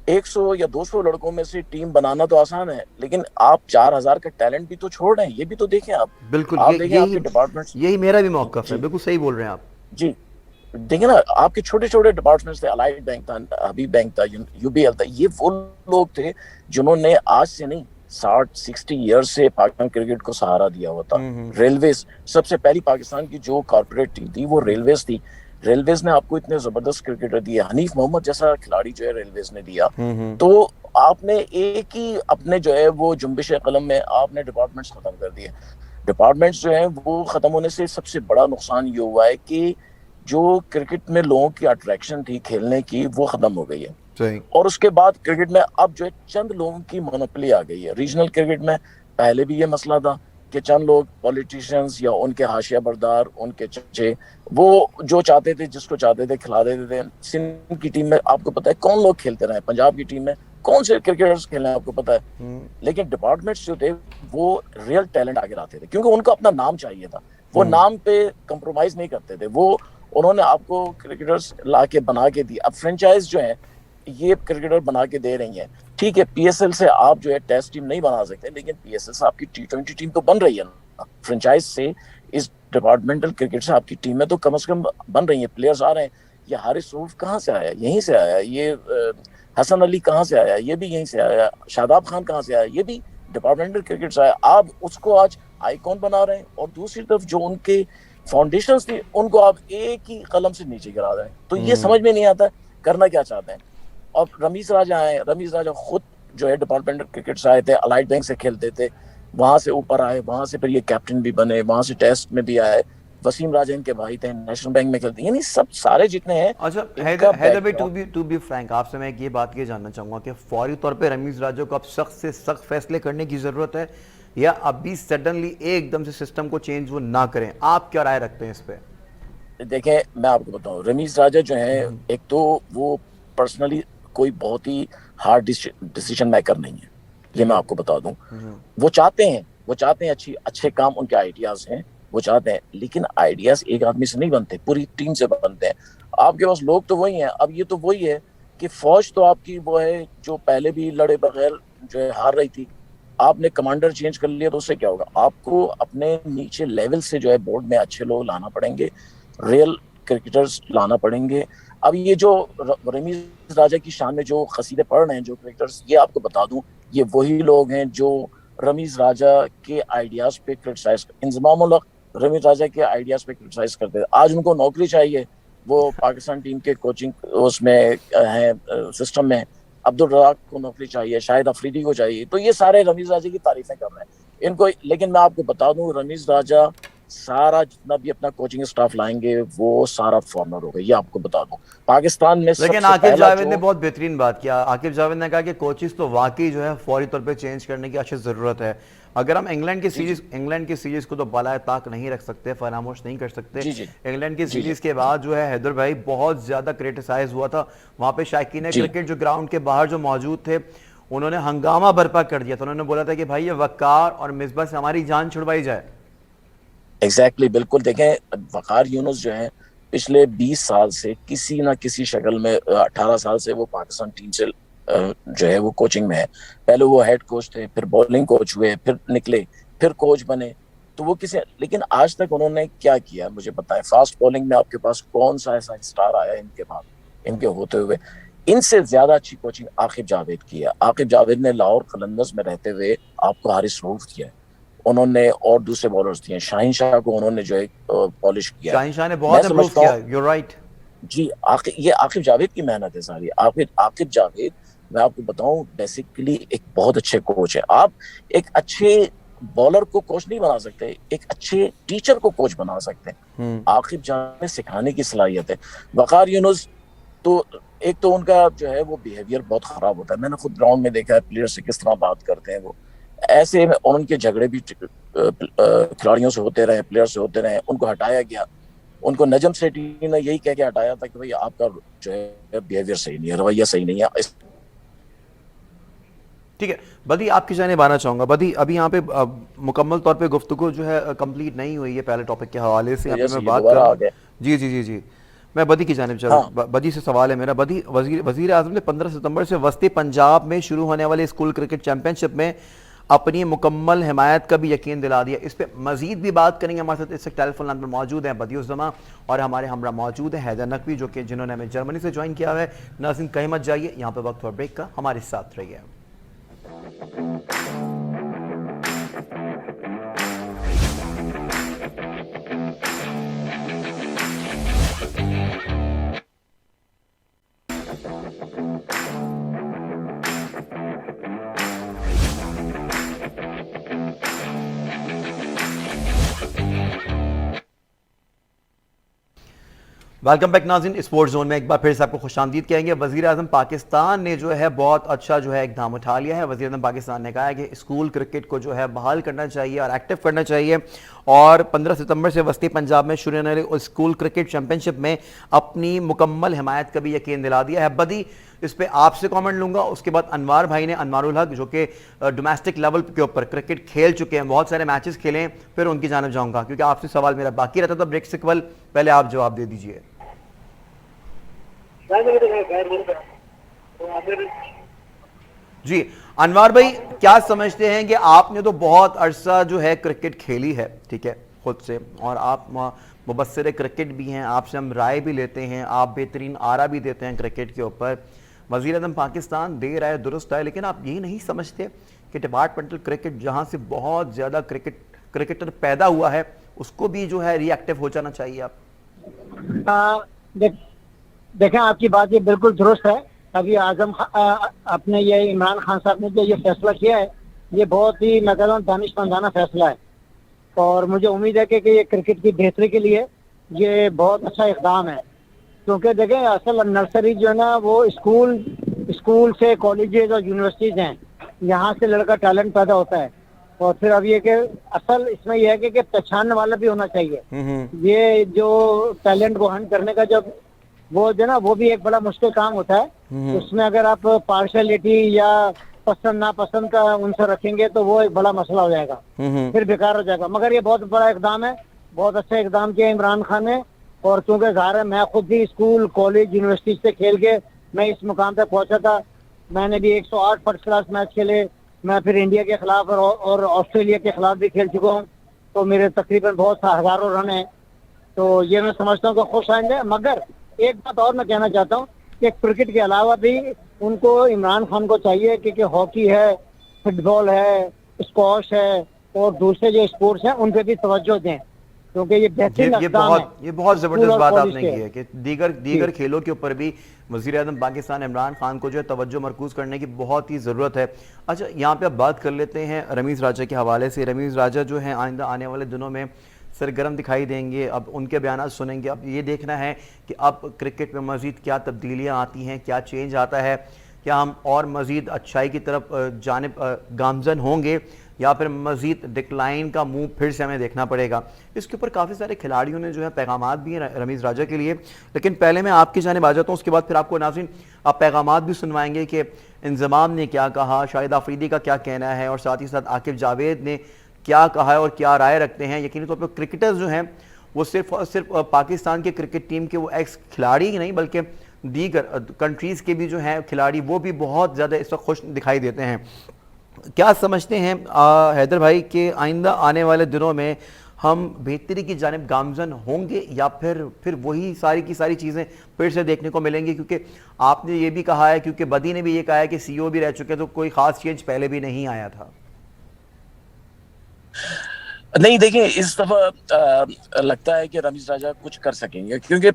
100 या 200 लड़कों में से टीम बनाना तो आसान है, लेकिन आप 4000 का टैलेंट भी तो छोड़ रहे हैं, ये भी तो देखें आप। बिल्कुल, आप देखें आपके डिपार्टमेंट्स, यही मेरा भी मौक़िफ़ है, बिल्कुल सही बोल रहे हैं आप जी। देखिए ना, आपके छोटे छोटे डिपार्टमेंट्स थे, अलाइड बैंक था, हबीब बैंक था, यूबीएल था, ये वो लोग थे जिन्होंने आज से नहीं 60 ईयर्स से पाकिस्तान क्रिकेट को सहारा दिया हुआ था। रेलवेज, सबसे पहली पाकिस्तान की जो कॉर्पोरेट टीम थी वो रेलवेज थी। रेलवेज ने आपको इतने जबरदस्त क्रिकेटर दिए, हनीफ मोहम्मद जैसा खिलाड़ी जो है रेलवेज ने दिया। तो आपने एक ही अपने जो है वो जुम्बिश कलम में आपने डिपार्टमेंट्स खत्म कर दिए। डिपार्टमेंट्स जो है वो खत्म होने से सबसे बड़ा नुकसान ये हुआ है कि जो क्रिकेट में लोगों की अट्रैक्शन थी खेलने की वो खत्म हो गई है। सही। और उसके बाद क्रिकेट में अब जो है चंद लोगों की मोनोपोली आ गई है। रीजनल क्रिकेट में पहले भी ये मसला था कि चंद लोग पॉलिटिशियंस या उनके हाशिया बरदार, उनके चचे, वो जो चाहते थे जिसको चाहते थे खिला देते थे। सिंध की टीम में आपको पता है कौन लोग खेलते रहे, पंजाब की टीम में कौन से क्रिकेटर्स खेले आपको पता है। लेकिन डिपार्टमेंट्स जो थे वो रियल टैलेंट आगे लाते थे क्योंकि उनको अपना नाम चाहिए था। वो नाम पे कंप्रोमाइज नहीं करते थे, वो उन्होंने आपको क्रिकेटर्स ला के बना के दी। अब फ्रेंचाइज जो है ये क्रिकेटर बना के दे रही है। ठीक है, पीएसएल से आप जो है टेस्ट टीम नहीं बना सकते, लेकिन पीएसएल से आपकी टी20 टीम तो बन रही है ना। फ्रेंचाइज से इस डिपार्टमेंटल क्रिकेट से आपकी टीमें तो कम से कम बन रही है, प्लेयर्स आ रहे हैं। ये हारिस रऊफ कहाँ से आया? यहीं से आया। ये हसन अली कहाँ से आया? ये भी यहीं से आया। शादाब खान कहाँ से आया? ये भी डिपार्टमेंटल क्रिकेट से आया। आप उसको आज आइकॉन बना रहे हैं और दूसरी तरफ जो उनके फाउंडेशंस थी उनको आप एक ही कलम से नीचे गिरा रहे हैं। तो ये समझ में नहीं आता करना क्या चाहते हैं। और रमीज राजा आए, रमीज राजा खुद जो है डिपार्टमेंटल क्रिकेट से आए थे, अलाइड बैंक से खेलते थे, वहां से ऊपर आए, वहां से फिर ये कैप्टन भी बने, वहां से टेस्ट में भी आए। वसीम राजा इनके भाई थे, नेशनल बैंक में खेलते, यानी सब सारे जितने हैं। अच्छा हैदर भाई, टू बी फ्रैंक आपसे मैं ये बात ये जानना चाहूंगा कि फौरी तौर पे रमीज राजा को अब सख्त से सख्त फैसले करने की जरूरत है या अभी सडनली एकदम से सिस्टम को चेंज वो ना करें? आप क्या राय रखते हैं इस पे? देखें मैं आपको बताऊं, रमीज राजा जो है एक तो वो पर्सनली कोई बहुत ही हार्ड डिसीजन मेकर नहीं है, ये मैं आपको बता दूं। वो चाहते हैं अच्छे काम, उनके आइडियाज हैं, वो चाहते हैं, लेकिन आइडियाज एक आदमी से नहीं बनते, पूरी टीम से बनते हैं। आपके पास लोग तो वही हैं। अब ये तो वही है कि फौज तो आपकी वो है जो पहले भी लड़े बगैर जो है हार रही थी। आपने कमांडर चेंज कर लिया तो उससे क्या होगा? आपको अपने नीचे लेवल से जो है बोर्ड में अच्छे लोग लाना पड़ेंगे, रियल क्रिकेटर्स लाना पड़ेंगे। अब ये जो रमीज राजा की शान में जो कसीदे पढ़ रहे हैं जो क्रिकेटर्स, ये आपको बता दूं, ये वही लोग हैं जो रमीज राजा के आइडियाज पे क्रिटिसाइज, इंजमाम उल हक रमीज राजा के आइडियाज पे क्रिटिसाइज करते थे। आज उनको नौकरी चाहिए, वो पाकिस्तान टीम के कोचिंग उसमें है, सिस्टम में। अब्दुल रज़ाक को नौकरी चाहिए, शाहिद अफरीदी को चाहिए। तो ये सारे रमीज राजा की तारीफें कर रहे हैं इनको। लेकिन मैं आपको बता दूं, रमीज राजा सारा जितना भी अपना कोचिंग स्टाफ लाएंगे वो सारा फॉरनर होगा, ये आपको बता दूं। पाकिस्तान में लेकिन सबसे आकिब पहला जावेद ने जो बहुत बेहतरीन बात किया। आकिब जावेद ने कहा कि कोचेस तो वाकई जो है फौरी तौर पे चेंज करने की अच्छी ज़रूरत है। अगर हम इंग्लैंड की सीरीज को तो बालाए ताक नहीं रख सकते, फरामोश नहीं कर सकते। जी जी इंग्लैंड की जी जी सीरीज के बाद जो है हैदर भाई बहुत ज़्यादा क्रिटिसाइज हुआ था। वहाँ पे शायकीन जी क्रिकेट जो ग्राउंड के बाहर जो मौजूद थे, उन्होंने हंगामा बर्पा कर दिया था। उन्होंने बोला था कि भाई ये वकार और मिसबा से हमारी जान छुड़वाई जाए। एग्जैक्टली बिल्कुल। देखें, वकार यूनुस जो है पिछले 20 साल से किसी ना किसी शक्ल में, 18 साल से वो पाकिस्तान टीम से जो है वो कोचिंग में है। पहले वो हेड कोच थे, फिर बॉलिंग कोच हुए, फिर निकले, फिर कोच बने। तो वो किसी, लेकिन आज तक उन्होंने क्या किया मुझे बताएं। फास्ट बॉलिंग में आपके पास कौन सा ऐसा स्टार आया इनके बाद, इनके होते हुए? इनसे ज्यादा अच्छी कोचिंग आकिब जावेद की है। आकिब जावेद ने लाहौर कलंदर्स में रहते हुए आपको हारिस रऊफ दिया है, उन्होंने और दूसरे बॉलर्स दिए। शाहीन शाह को उन्होंने जो है पॉलिश किया। शाहीन शाह ने बहुत इम्प्रूव किया, यू राइट जी। ये आकिब जावेद की मेहनत है सारी। आकिब जावेद, मैं आपको बताऊं, बेसिकली एक बहुत अच्छे कोच है। आप एक अच्छे बॉलर को कोच नहीं बना सकते, एक अच्छे टीचर को कोच बना सकते हैं। आकिब जावेद में सिखाने की सलाहियत है। वकार यूनुस तो एक तो उनका जो है वो बिहेवियर बहुत खराब होता है। मैंने खुद ग्राउंड में देखा है प्लेयर से किस तरह बात करते हैं वो। ऐसे में और उनके झगड़े भी खिलाड़ियों से होते रहे, प्लेयर से होते रहे। उनको हटाया गया, उनको नजम सेठी ने यही कह के हटाया था कि भाई आपका जो है बिहेवियर सही नहीं है, रवैया सही नहीं है। ठीक है बदी, आपकी जानिब आना चाहूंगा। बदी, अभी यहाँ पे मुकम्मल तौर पे गुफ्तगू जो है कंप्लीट नहीं हुई है पहले टॉपिक के हवाले से। यहाँ पे मैं बात कर रहा हूँ। जी जी जी जी, मैं बदी की जानिब चल रहा हूँ। बदी से सवाल है मेरा। बदी, वजीर आजम ने 15 सितंबर से वस्ती पंजाब में शुरू होने वाले स्कूल क्रिकेट चैंपियनशिप में अपनी मुकम्मल हिमायत का भी यकीन दिला दिया। इस पर मजीद भी बात करेंगे। हमारे साथ इस टेलीफोन लाइन पर मौजूद हैं बदियुज़्ज़मा और हमारे हमरा मौजूद है हैदर नकवी, जो कि जिन्होंने हमें जर्मनी से ज्वाइन किया है। नाज़रीन कहीं मत जाइए, यहाँ पर वक्त और ब्रेक का, हमारे साथ रहिए। वेलकम बैक नाज़रीन, स्पोर्ट्स जोन में एक बार फिर से आपको खुशामदीद कहेंगे। वज़ीर आज़म पाकिस्तान ने जो है बहुत अच्छा जो है इक़दाम उठा लिया है। वज़ीर आज़म पाकिस्तान ने कहा है कि स्कूल क्रिकेट को जो है बहाल करना चाहिए और एक्टिव करना चाहिए, और 15 सितंबर से वस्ती पंजाब में शुरू होने वाली स्कूल क्रिकेट चैंपियनशिप में अपनी मुकम्मल हिमायत का भी यकीन दिला दिया है। बदी, इस पर आपसे कमेंट लूंगा, उसके बाद अनवार भाई ने, अनवारुल हक, जो कि डोमेस्टिक लेवल के ऊपर क्रिकेट खेल चुके हैं, बहुत सारे मैचेस खेले हैं, फिर उनकी जानब जाऊंगा क्योंकि आपसे सवाल मेरा बाकी रहता था ब्रेक से कबल। पहले आप जवाब दे दीजिए। जी अनवार भाई, क्या समझते हैं कि आपने तो बहुत अरसा जो है क्रिकेट खेली है, ठीक है, खुद से, और आप मुबस्सिर क्रिकेट भी हैं, आपसे हम राय भी लेते हैं, आप बेहतरीन आरा भी देते हैं क्रिकेट के ऊपर। वज़ीर आज़म पाकिस्तान दे रहा है, दुरुस्त है, लेकिन आप यही नहीं समझते कि डिपार्टमेंटल क्रिकेट, जहाँ से बहुत ज़्यादा क्रिकेटर पैदा हुआ है, उसको भी जो है रिएक्टिव हो जाना चाहिए? आप देखें, आपकी बात ये बिल्कुल दुरुस्त है। अभी आजम अपने ये इमरान खान साहब ने जो ये फैसला किया है, ये बहुत ही, मैं कहता हूँ, दानिशमंदाना फैसला है, और मुझे उम्मीद है कि ये क्रिकेट की बेहतरी के लिए ये बहुत अच्छा इक़दाम है। क्योंकि देखें, असल नर्सरी जो है ना, वो स्कूल से कॉलेजेस और यूनिवर्सिटीज़ हैं, यहाँ से लड़का टैलेंट पैदा होता है, और फिर अब ये कि असल इसमें यह है कि पहचानने वाला भी होना चाहिए। ये जो टैलेंट को हंट करने का जब वो जो ना, वो भी एक बड़ा मुश्किल काम होता है। उसमें अगर आप पार्शलिटी या पसंद नापसंद का उनसे रखेंगे तो वो एक बड़ा मसला हो जाएगा, फिर बेकार हो जाएगा। मगर ये बहुत बड़ा इक़दाम है, बहुत अच्छा इक़दाम किया इमरान खान ने। और चूंकि ज़ाहिर है, मैं खुद भी स्कूल, कॉलेज, यूनिवर्सिटी से खेल के मैं इस मुकाम तक पहुंचा था। मैंने भी 108 फर्स्ट क्लास मैच खेले। मैं फिर इंडिया के खिलाफ और ऑस्ट्रेलिया के खिलाफ भी खेल चुका हूँ, तो मेरे तकरीबन बहुत हज़ारों रन हैं। तो ये मैं समझता हूँ कि खुश आएंगे। मगर एक बात और मैं कहना चाहता हूँ कि क्रिकेट के अलावा भी उनको, इमरान खान को चाहिए कि हॉकी है, फुटबॉल है, स्क्वॉश है और दूसरे जो स्पोर्ट्स हैं उन पे भी तवज्जो दें, क्योंकि ये बेहतरीन अक़दाम है। ये बहुत स्कूल ज़बरदस्त और बात कॉलेज आपने के। की है कि दीगर खेलों के ऊपर भी वज़ीर-ए-आज़म पाकिस्तान इमरान खान को जो है तवज्जो मरकूज़ करने की बहुत ही ज़रूरत है। अच्छा, यहाँ पे अब बात कर लेते हैं रमीज़ राजा के हवाले से। रमीज़ राजा जो हैं आइंदा आने वाले दिनों में सरगर्म दिखाई देंगे, अब उनके बयान सुनेंगे। अब ये देखना है कि अब क्रिकेट में मज़ीद क्या तब्दीलियाँ आती हैं, क्या चेंज आता है, क्या हम और मज़ीद अच्छाई की तरफ जानिब गामज़न होंगे या फिर मज़ीद डिक्लाइन का मुंह फिर से हमें देखना पड़ेगा। इसके ऊपर काफ़ी सारे खिलाड़ियों ने जो है पैगामात भी हैं रमीज़ राजा के लिए। लेकिन पहले मैं आपकी जानिब आ जाता हूँ, उसके बाद फिर आपको नाज़रीन आप पैगामात भी सुनवाएंगे कि इंज़माम ने क्या कहा, शाहिद आफरीदी का क्या कहना है और साथ ही साथ आकिब जावेद ने क्या कहा है और क्या राय रखते हैं। यकीनी तौर पर क्रिकेटर्स जो हैं वो सिर्फ और सिर्फ पाकिस्तान के क्रिकेट टीम के वो एक्स खिलाड़ी ही नहीं बल्कि दीगर कंट्रीज़ के भी जो हैं खिलाड़ी वो भी बहुत ज़्यादा इस वक्त खुश दिखाई देते हैं। क्या समझते हैं हैदर भाई कि आइंदा आने वाले दिनों में हम बेहतरी की जानिब गामजन होंगे या फिर वही सारी की सारी चीज़ें फिर से देखने को मिलेंगी? क्योंकि आपने ये भी कहा है, क्योंकि बदी ने भी ये कहा है कि सीईओ भी रह चुके हैं, तो कोई ख़ास चेंज पहले भी नहीं आया था। नहीं, देखिए इस दफा लगता है कि रमीज राजा कुछ कर सकेंगे, क्योंकि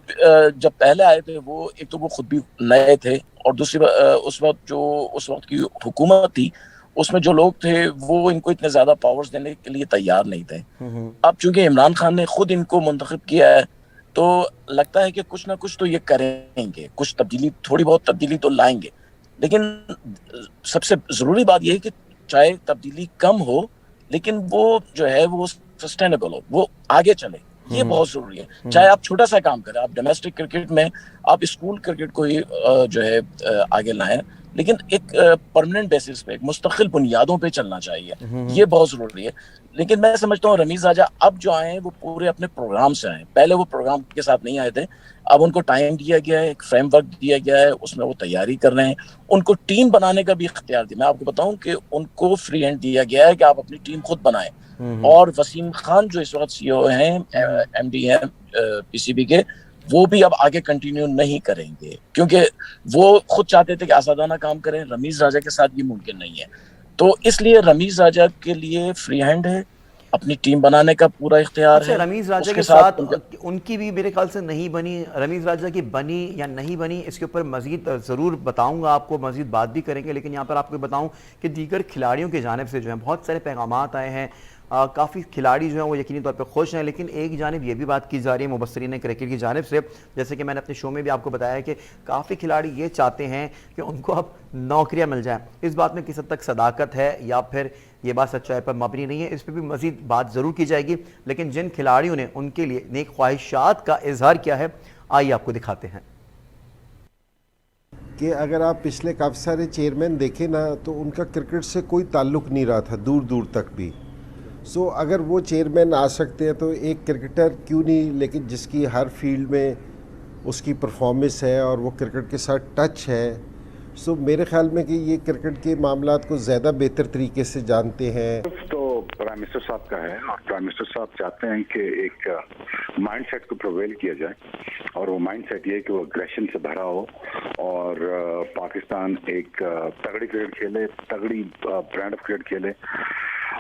जब पहले आए थे वो एक तो वो खुद भी नए थे और दूसरी उस वक्त की हुकूमत थी उसमें जो लोग थे वो इनको इतने ज्यादा पावर्स देने के लिए तैयार नहीं थे। अब चूंकि इमरान खान ने खुद इनको मुंतखब किया है तो लगता है कि कुछ ना कुछ तो ये करेंगे, कुछ तब्दीली, थोड़ी बहुत तब्दीली तो लाएंगे। लेकिन सबसे जरूरी बात यह है कि चाहे तब्दीली कम हो लेकिन वो जो है वो सस्टेनेबल हो, वो आगे चले, ये बहुत जरूरी है। चाहे आप छोटा सा काम करें, आप डोमेस्टिक क्रिकेट में आप स्कूल क्रिकेट को ही जो है आगे लाएं, लेकिन एक परमानेंट बेसिस पे, मुस्तकिल बुनियादों पे चलना चाहिए, ये बहुत जरूरी है। लेकिन मैं समझता हूँ रमीज राजा अब जो आए हैं वो पूरे अपने प्रोग्राम से आए, पहले वो प्रोग्राम के साथ नहीं आए थे। अब उनको टाइम दिया गया है, एक फ्रेमवर्क दिया गया है, उसमें वो तैयारी कर रहे हैं। उनको टीम बनाने का भी इख्तियार दिया, मैं आपको बताऊं कि उनको फ्री हैंड दिया गया है कि आप अपनी टीम खुद बनाएं। और वसीम खान जो इस वक्त सीईओ हैं, एमडी हैं पीसीबी के, वो भी अब आगे कंटिन्यू नहीं करेंगे क्योंकि वो खुद चाहते थे कि आजादाना काम करें। रमीज राजा के साथ ये मुमकिन नहीं है, तो इसलिए रमीज राजा के लिए फ्री हैंड है, अपनी टीम बनाने का पूरा इख्तियार है। रमीज राजा के साथ उनकी भी मेरे ख्याल से नहीं बनी, रमीज राजा की बनी या नहीं बनी इसके ऊपर मजीद ज़रूर बताऊंगा आपको, मजीद बात भी करेंगे। लेकिन यहाँ पर आपको बताऊं कि दीगर खिलाड़ियों की जानिब से जो है बहुत सारे पैगामात आए हैं, काफ़ी खिलाड़ी जो हैं वो यकीनी तौर पे खुश हैं। लेकिन एक जानिब ये भी बात की जा रही है मुबस्सरीन क्रिकेट की जानिब से, जैसे कि मैंने अपने शो में भी आपको बताया है कि काफ़ी खिलाड़ी ये चाहते हैं कि उनको अब नौकरियां मिल जाएं। इस बात में किस हद तक सदाकत है या फिर ये बात सच्चाई पर मबनी नहीं है, इस पर भी मज़ीद बात ज़रूर की जाएगी। लेकिन जिन खिलाड़ियों ने उनके लिए नेक ख्वाहिशात का इजहार किया है, आइए आपको दिखाते हैं कि अगर आप पिछले काफ़ी सारे चेयरमैन देखें ना तो उनका क्रिकेट से कोई ताल्लुक़ नहीं रहा था दूर दूर तक भी। सो अगर वो चेयरमैन आ सकते हैं तो एक क्रिकेटर क्यों नहीं, लेकिन जिसकी हर फील्ड में उसकी परफॉर्मेंस है और वो क्रिकेट के साथ टच है, सो मेरे ख्याल में कि ये क्रिकेट के मामलात को ज़्यादा बेहतर तरीके से जानते हैं। तो प्राइम मिनिस्टर साहब का है और प्राइम मिनिस्टर साहब चाहते हैं कि एक माइंडसेट को प्रोवेल किया जाए और वो माइंडसेट ये है कि वो एग्रेशन से भरा हो और पाकिस्तान एक तगड़ी क्रिकेट खेले, तगड़ी ब्रांड ऑफ क्रिकेट खेले,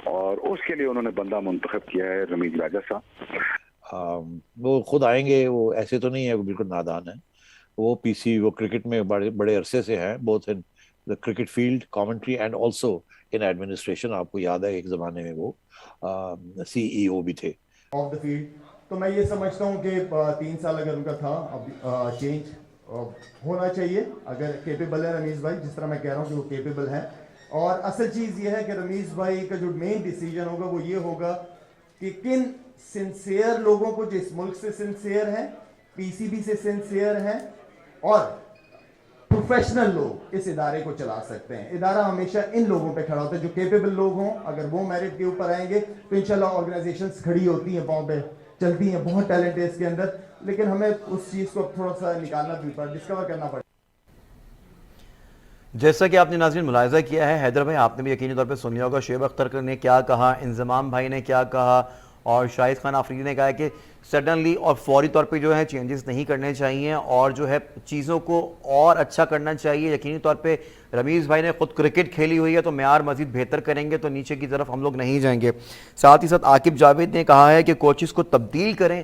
और उसके लिए उन्होंने बंदा मुंतखब किया है रमीज राजा साहब। वो खुद आएंगे, वो ऐसे तो नहीं है, वो बिल्कुल नादान है। वो वो क्रिकेट में बड़े अरसे से हैं, both in the cricket field, commentary and also in administration. आपको याद है एक जमाने में वो सीईओ भी थे ऑफ द फील्ड। तो मैं ये समझता हूँ कि 3 साल अगर उनका था, अब चेंज होना चाहिए। अगर केपेबल है रमीज भाई, जिस तरह मैं कह रहा हूँ कि वो केपेबल है, और असल चीज़ ये है कि रमीज भाई का जो मेन डिसीजन होगा वो ये होगा कि किन सिंसियर लोगों को, जिस मुल्क से सिंसियर हैं, पीसीबी से सिंसियर हैं और प्रोफेशनल लोग इस इदारे को चला सकते हैं। इदारा हमेशा इन लोगों पे खड़ा होता है जो केपेबल लोग हों। अगर वो मेरिट के ऊपर आएंगे तो इंशाल्लाह ऑर्गेनाइजेशंस खड़ी होती हैं, पाँव पे चलती हैं, बहुत टैलेंट है इसके अंदर। लेकिन हमें उस चीज़ को थोड़ा सा निकालना भी पड़ा, डिस्कवर करना पड़ा। जैसा कि आपने नाज़रीन मुलाहिज़ा किया है, हैदर भाई आपने भी यकीनी तौर पे सुन लिया होगा शुएब अख्तर ने क्या कहा, इंज़माम भाई ने क्या कहा और शाहिद खान आफरीदी ने कहा है कि सडनली और फौरी तौर पे जो है चेंजेस नहीं करने चाहिए और जो है चीज़ों को और अच्छा करना चाहिए। यकीनी तौर पे रमीज़ भाई ने खुद क्रिकेट खेली हुई है, तो म्यार मज़ीद बेहतर करेंगे तो नीचे की तरफ हम लोग नहीं जाएंगे। साथ ही साथ आकिब जावेद ने कहा है कि कोचेस को तब्दील करें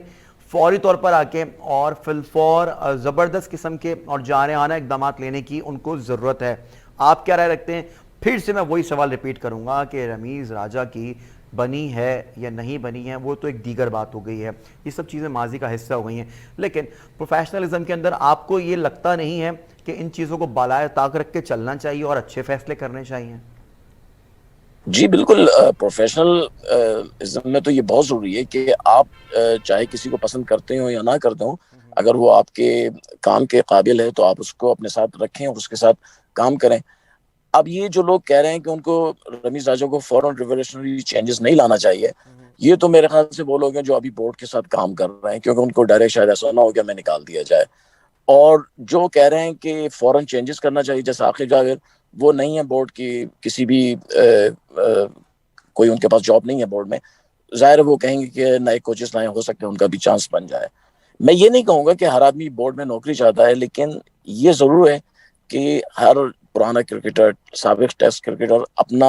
फौरी तौर पर आके और फिलफौर ज़बरदस्त किस्म के और जानेआना इकदाम लेने की उनको ज़रूरत है। आप क्या राय रखते हैं? फिर से मैं वही सवाल रिपीट करूंगा कि रमीज़ राजा की बनी है या नहीं बनी है वो तो एक दीगर बात हो गई है, ये सब चीज़ें माजी का हिस्सा हो गई हैं, लेकिन प्रोफेशनलिज्म के अंदर आपको ये लगता नहीं है कि इन चीज़ों को बालाए ताक रख के चलना चाहिए और अच्छे फैसले करने चाहिए? जी बिल्कुल, प्रोफेशनलिज्म में तो ये बहुत ज़रूरी है कि आप चाहे किसी को पसंद करते हो या ना करते हो, अगर वो आपके काम के काबिल है तो आप उसको अपने साथ रखें और उसके साथ काम करें। अब ये जो लोग कह रहे हैं कि उनको रमीज राजा को फौरन रिवोल्यूशनरी चेंजेस नहीं लाना चाहिए, ये तो मेरे ख्याल से वो लोग हैं जो अभी बोर्ड के साथ काम कर रहे हैं, क्योंकि उनको डर है शायद ऐसा ना हो कि हमें निकाल दिया जाए। और जो कह रहे हैं कि फौरन चेंजेस करना चाहिए, जैसे आखिर जावेद, वो नहीं है बोर्ड की किसी भी कोई उनके पास जॉब नहीं है बोर्ड में, जाहिर है वो कहेंगे कि नए कोचेस लाए, हो सकता है उनका भी चांस बन जाए। मैं ये नहीं कहूँगा कि हर आदमी बोर्ड में नौकरी चाहता है, लेकिन ये ज़रूर है कि हर पुराना क्रिकेटर, साबिक टेस्ट क्रिकेटर अपना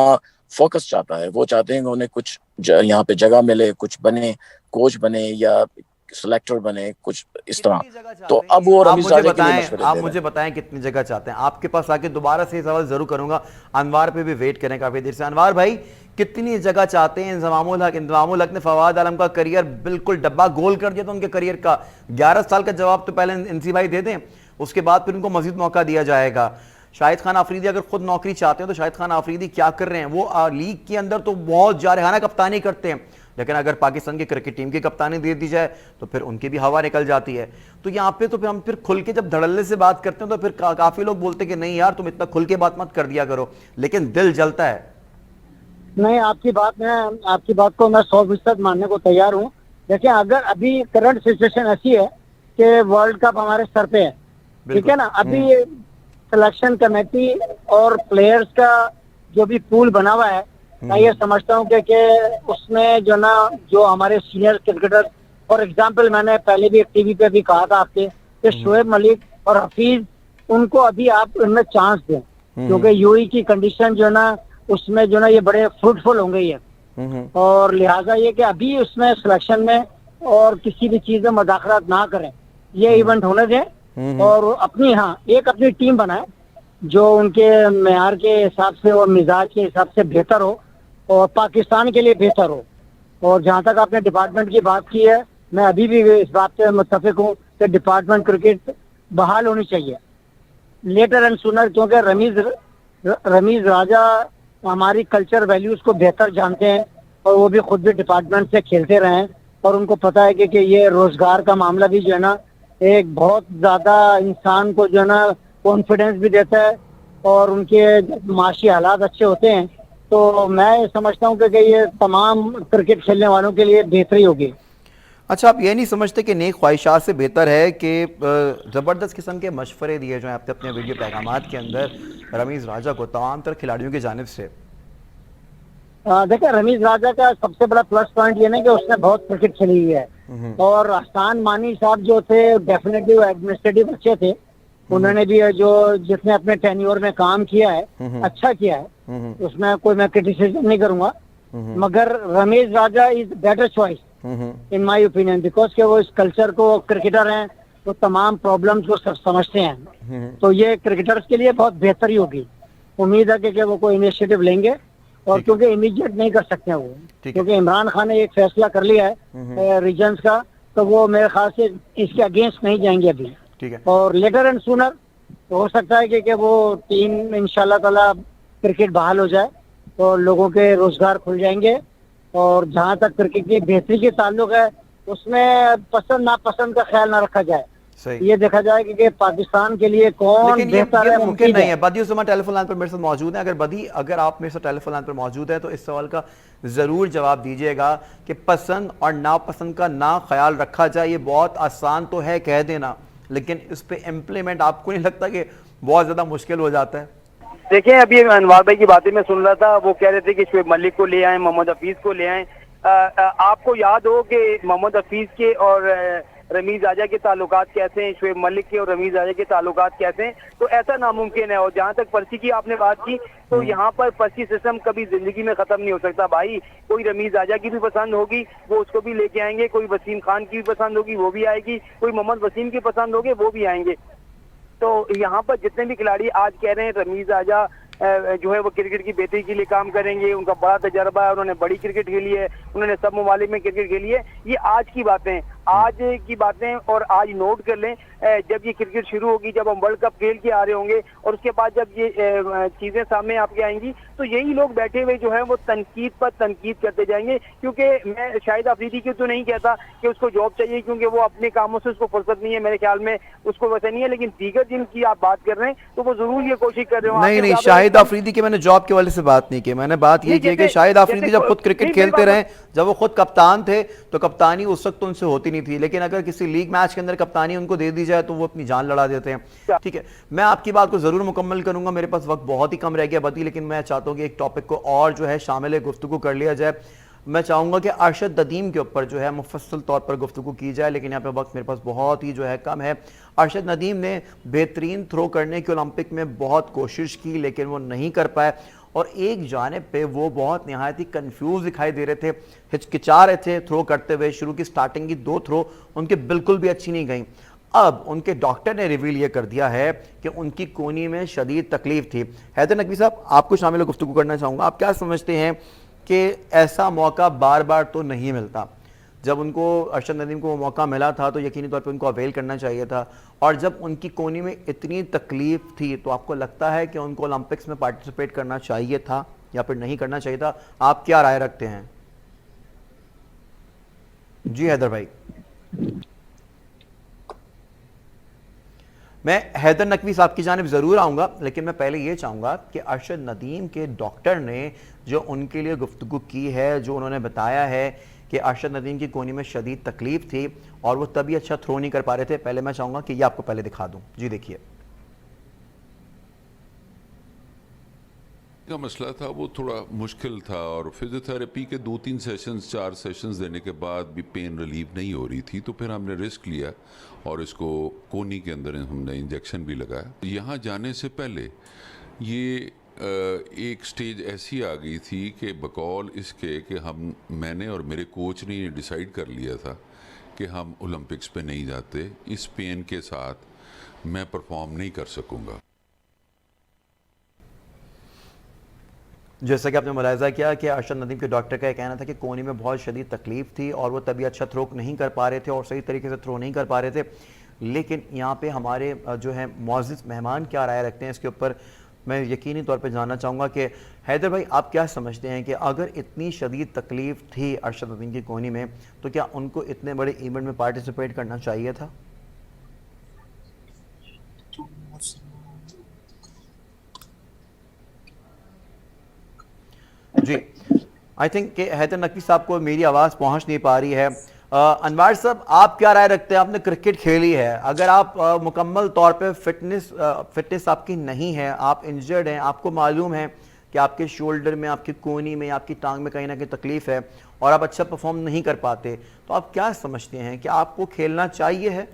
फोकस चाहता है। वो चाहते हैं कि उन्हें कुछ यहाँ पे जगह मिले, कुछ बने, कोच बने या सिलेक्टर बने, कुछ इस तरह। तो अब वो रमीज राजा के लिए मशवरे आप दे रहे मुझे बताएं कितनी जगह चाहते हैं। आपके पास आके दोबारा से सवाल जरूर करूंगा, अनवार पे भी वेट करें काफी देर से। अनवार भाई, कितनी जगह चाहते हैं? इंजमामुल हक ने फवाद आलम का करियर बिल्कुल डब्बा गोल कर दिया था उनके करियर का। 11 साल का जवाब तो पहले एनसी भाई दे दें, उसके बाद फिर उनको मजीद मौका दिया जाएगा। शाहिद खान आफरीदी अगर खुद नौकरी चाहते हैं तो शाहिद खान आफरीदी क्या कर रहे हैं? वो लीग के अंदर तो बहुत जारहाना कप्तानी करते हैं, लेकिन अगर पाकिस्तान की क्रिकेट टीम की कप्तानी दे दी जाए तो फिर उनकी भी हवा निकल जाती है। तो यहाँ पे तो फिर हम खुल के जब धड़ल्ले से बात करते हैं तो फिर काफी लोग बोलते हैं कि नहीं यार तुम इतना खुल के बात मत कर दिया करो, लेकिन दिल जलता है। नहीं, आपकी बात को मैं 100% मानने को तैयार हूँ। देखिए, अगर अभी करंट सिचुएशन ऐसी है कि वर्ल्ड कप हमारे सर पे है, ठीक है ना, अभी सिलेक्शन कमेटी और प्लेयर्स का जो भी पूल बना हुआ है, मैं ये समझता हूँ कि उसमें जो हमारे सीनियर क्रिकेटर, फॉर एग्जांपल मैंने पहले भी एक टीवी पे भी कहा था आपके कि शोएब मलिक और हफीज, उनको अभी आप इनमें चांस दें, क्योंकि यूएई की कंडीशन उसमें ये बड़े फ्रूटफुल हो गई है। और लिहाजा ये कि अभी उसमें सिलेक्शन में और किसी भी चीज में मुदाखलत ना करें, ये इवेंट होने दें और अपनी टीम बनाए जो उनके मेयार के हिसाब से और मिजाज के हिसाब से बेहतर हो और पाकिस्तान के लिए बेहतर हो। और जहां तक आपने डिपार्टमेंट की बात की है, मैं अभी भी इस बात पे मुत्तफिक हूँ कि डिपार्टमेंट क्रिकेट बहाल होनी चाहिए लेटर एंड सूनर, क्योंकि रमीज राजा हमारी कल्चर वैल्यूज को बेहतर जानते हैं और वो भी खुद भी डिपार्टमेंट से खेलते रहे हैं और उनको पता है कि ये रोजगार का मामला भी एक बहुत ज्यादा इंसान को कॉन्फिडेंस भी देता है और उनके माशी हालात अच्छे होते हैं। तो मैं समझता हूँ कि ये तमाम क्रिकेट खेलने वालों के लिए बेहतरी होगी। अच्छा, आप ये नहीं समझते कि नेक ख्वाहिशात से बेहतर है कि ज़बरदस्त किस्म के मशवरे दिए जो हैं आपने अपने वीडियो पैगामात के अंदर रमीज़ राजा को तमाम तरह खिलाड़ियों की जानिब से? देखिए, रमीज राजा का सबसे बड़ा प्लस पॉइंट ये ना कि उसने बहुत क्रिकेट खेली हुई है और हसन मानी साहब जो थे डेफिनेटली वो एडमिनिस्ट्रेटिव अच्छे थे, उन्होंने भी जिसने अपने टेन्योर में काम किया है अच्छा किया है, उसमें कोई मैं क्रिटिसिज्म नहीं करूंगा, मगर Ramiz Raja is better choice in my opinion, because के वो इस कल्चर को, क्रिकेटर हैं, वो तमाम प्रॉब्लम्स को सब समझते हैं। तो ये क्रिकेटर्स के लिए बहुत बेहतरी होगी। उम्मीद है कि वो कोई इनिशिएटिव लेंगे और क्योंकि इमीडिएट नहीं कर सकते हैं वो, क्योंकि इमरान खान ने एक फैसला कर लिया है रीजन्स का, तो वो मेरे ख्याल से इसके अगेंस्ट नहीं जाएंगे अभी। ठीक है। और लेटर एंड सूनर हो सकता है कि वो टीम इंशाल्लाह ताला क्रिकेट बहाल हो जाए तो लोगों के रोजगार खुल जाएंगे। और जहां तक क्रिकेट की बेहतरी के ताल्लुक है, उसमें पसंद नापसंद का ख्याल ना रखा जाए, ये देखा जाए कि पाकिस्तान के लिए कौन बेहतर है। मुमकिन नहीं है। बदी उस्मान टेलीफोन लाइन पर मेरे साथ मौजूद है। अगर आप मेरे साथ टेलीफोन लाइन पर मौजूद है तो इस सवाल का जरूर जवाब दीजिएगा कि पसंद और नापसंद का ना ख्याल रखा जाए। ये बहुत आसान तो है कह देना, लेकिन इस पे इम्प्लीमेंट आपको नहीं लगता कि बहुत ज्यादा मुश्किल हो जाता है? देखिए, अभी अनवार भाई की बातें मैं सुन रहा था, वो कह रहे थे कि शोएब मलिक को ले आए, मोहम्मद हफीज को ले आए, आपको याद हो कि मोहम्मद हफीज के और रमीज आजा के ताल्लुकात कैसे हैं, शोएब मलिक के और रमीज आजा के ताल्लुकात कैसे हैं, तो ऐसा नामुमकिन है। और जहाँ तक पर्ची की आपने बात की, तो यहाँ पर पर्ची सिस्टम कभी जिंदगी में खत्म नहीं हो सकता भाई। कोई रमीज आजा की भी पसंद होगी वो उसको भी लेके आएंगे, कोई वसीम खान की भी पसंद होगी वो भी आएगी, कोई मोहम्मद वसीम की पसंद होगी वो भी आएंगे। तो यहाँ पर जितने भी खिलाड़ी आज कह रहे हैं रमीज आजा जो है वो क्रिकेट की बेहतरी के लिए काम करेंगे, उनका बड़ा तजर्बा है, उन्होंने बड़ी क्रिकेट खेली है, उन्होंने सब ममालिक में क्रिकेट खेली है, ये आज की बातें, आज की बातें। और आज नोट कर लें, जब ये क्रिकेट शुरू होगी, जब हम वर्ल्ड कप खेल के आ रहे होंगे और उसके बाद जब ये चीजें सामने आपके आएंगी, तो यही लोग बैठे हुए जो है वो तनकीद पर तनकीद करते जाएंगे। क्योंकि मैं शाहिद अफरीदी की तो नहीं कहता कि उसको जॉब चाहिए, क्योंकि वो अपने कामों से उसको फुर्सत नहीं है, मेरे ख्याल में उसको वैसे नहीं है, लेकिन दीगर जिनकी आप बात कर रहे हैं तो वो जरूर ये कोशिश कर रहे हो। नहीं, शाहिद अफरीदी की मैंने जॉब के वाले से बात नहीं की, मैंने बात ये की कि शाहिद अफरीदी जब खुद क्रिकेट खेलते रहे, जब वो खुद कप्तान थे, तो कप्तानी उस वक्त तो उनसे होती नहीं थी, लेकिन अगर किसी लीग मैच के अंदर कप्तानी उनको दे दी जाए तो वो अपनी जान लड़ा देते हैं। ठीक है, मैं आपकी बात को जरूर मुकम्मल करूंगा, मेरे पास वक्त बहुत ही कम रह गया बदी, लेकिन मैं चाहता हूं कि एक टॉपिक को और जो है शामिल गुफ्तगू कर लिया जाए। मैं चाहूंगा कि अरशद नदीम के ऊपर जो है मुफस्सल तौर पर गुफ्तगू की जाए, लेकिन यहाँ पे वक्त मेरे पास बहुत ही जो है कम है। अरशद नदीम ने बेहतरीन थ्रो करने की ओलंपिक में बहुत कोशिश की, लेकिन वो नहीं कर पाए, और एक जानिब पे वो बहुत निहायत ही कंफ्यूज दिखाई दे रहे थे, हिचकिचा रहे थे थ्रो करते हुए। शुरू की स्टार्टिंग की 2 थ्रो उनके बिल्कुल भी अच्छी नहीं गई। अब उनके डॉक्टर ने रिवील ये कर दिया है कि उनकी कोहनी में शदीद तकलीफ थी। हैदर नकवी साहब, आपको शामिल गुफ्तगू करना चाहूँगा, आप क्या समझते हैं कि ऐसा मौका बार बार तो नहीं मिलता? जब उनको अरशद नदीम को वो मौका मिला था तो यकीनी तौर पे उनको अवेल करना चाहिए था, और जब उनकी कोहनी में इतनी तकलीफ थी तो आपको लगता है कि उनको ओलंपिक्स में पार्टिसिपेट करना चाहिए था या फिर नहीं करना चाहिए था? आप क्या राय रखते हैं? जी हैदर भाई। मैं हैदर नकवी साहब की जानिब ज़रूर आऊँगा, लेकिन मैं पहले ये चाहूँगा कि अरशद नदीम के डॉक्टर ने जो उनके लिए गुफ्तगू की है, जो उन्होंने बताया है कि अरशद नदीम की कोहनी में शदीद तकलीफ थी और वो तभी अच्छा थ्रो नहीं कर पा रहे थे, पहले मैं चाहूँगा कि ये आपको पहले दिखा दूँ। जी देखिए। का मसला था वो थोड़ा मुश्किल था, और फिजियोथेरेपी के 2-3 सेशंस 4 सेशंस देने के बाद भी पेन रिलीव नहीं हो रही थी, तो फिर हमने रिस्क लिया और इसको कोहनी के अंदर हमने इंजेक्शन भी लगाया। यहाँ जाने से पहले ये एक स्टेज ऐसी आ गई थी कि बकौल इसके कि मैंने और मेरे कोच ने ये डिसाइड कर लिया था कि हम ओलंपिक्स पे नहीं जाते, इस पेन के साथ मैं परफॉर्म नहीं कर सकूँगा। जैसा कि आपने मुलाहिजा किया कि अरशद नदीम के डॉक्टर का यह कहना था कि कोहनी में बहुत शदीद तकलीफ थी और वो तभी अच्छा थ्रो नहीं कर पा रहे थे और सही तरीके से थ्रो नहीं कर पा रहे थे। लेकिन यहाँ पे हमारे जो है मौजूद मेहमान क्या राय रखते हैं इसके ऊपर मैं यकीनी तौर पे जानना चाहूँगा कि हैदर भाई, आप क्या समझते हैं कि अगर इतनी शदीद तकलीफ थी अरशद नदीम की कोहनी में, तो क्या उनको इतने बड़े इवेंट में पार्टिसिपेट करना चाहिए था? जी, आई थिंक कि हैदर नकवी साहब को मेरी आवाज़ पहुंच नहीं पा रही है। अनवार साहब, आप क्या राय रखते हैं? आपने क्रिकेट खेली है, अगर आप मुकम्मल तौर पे फिटनेस आपकी नहीं है, आप इंजर्ड हैं, आपको मालूम है कि आपके शोल्डर में, आपकी कोहनी में, आपकी टांग में कहीं ना कहीं तकलीफ है और आप अच्छा परफॉर्म नहीं कर पाते, तो आप क्या समझते हैं कि आपको खेलना चाहिए है?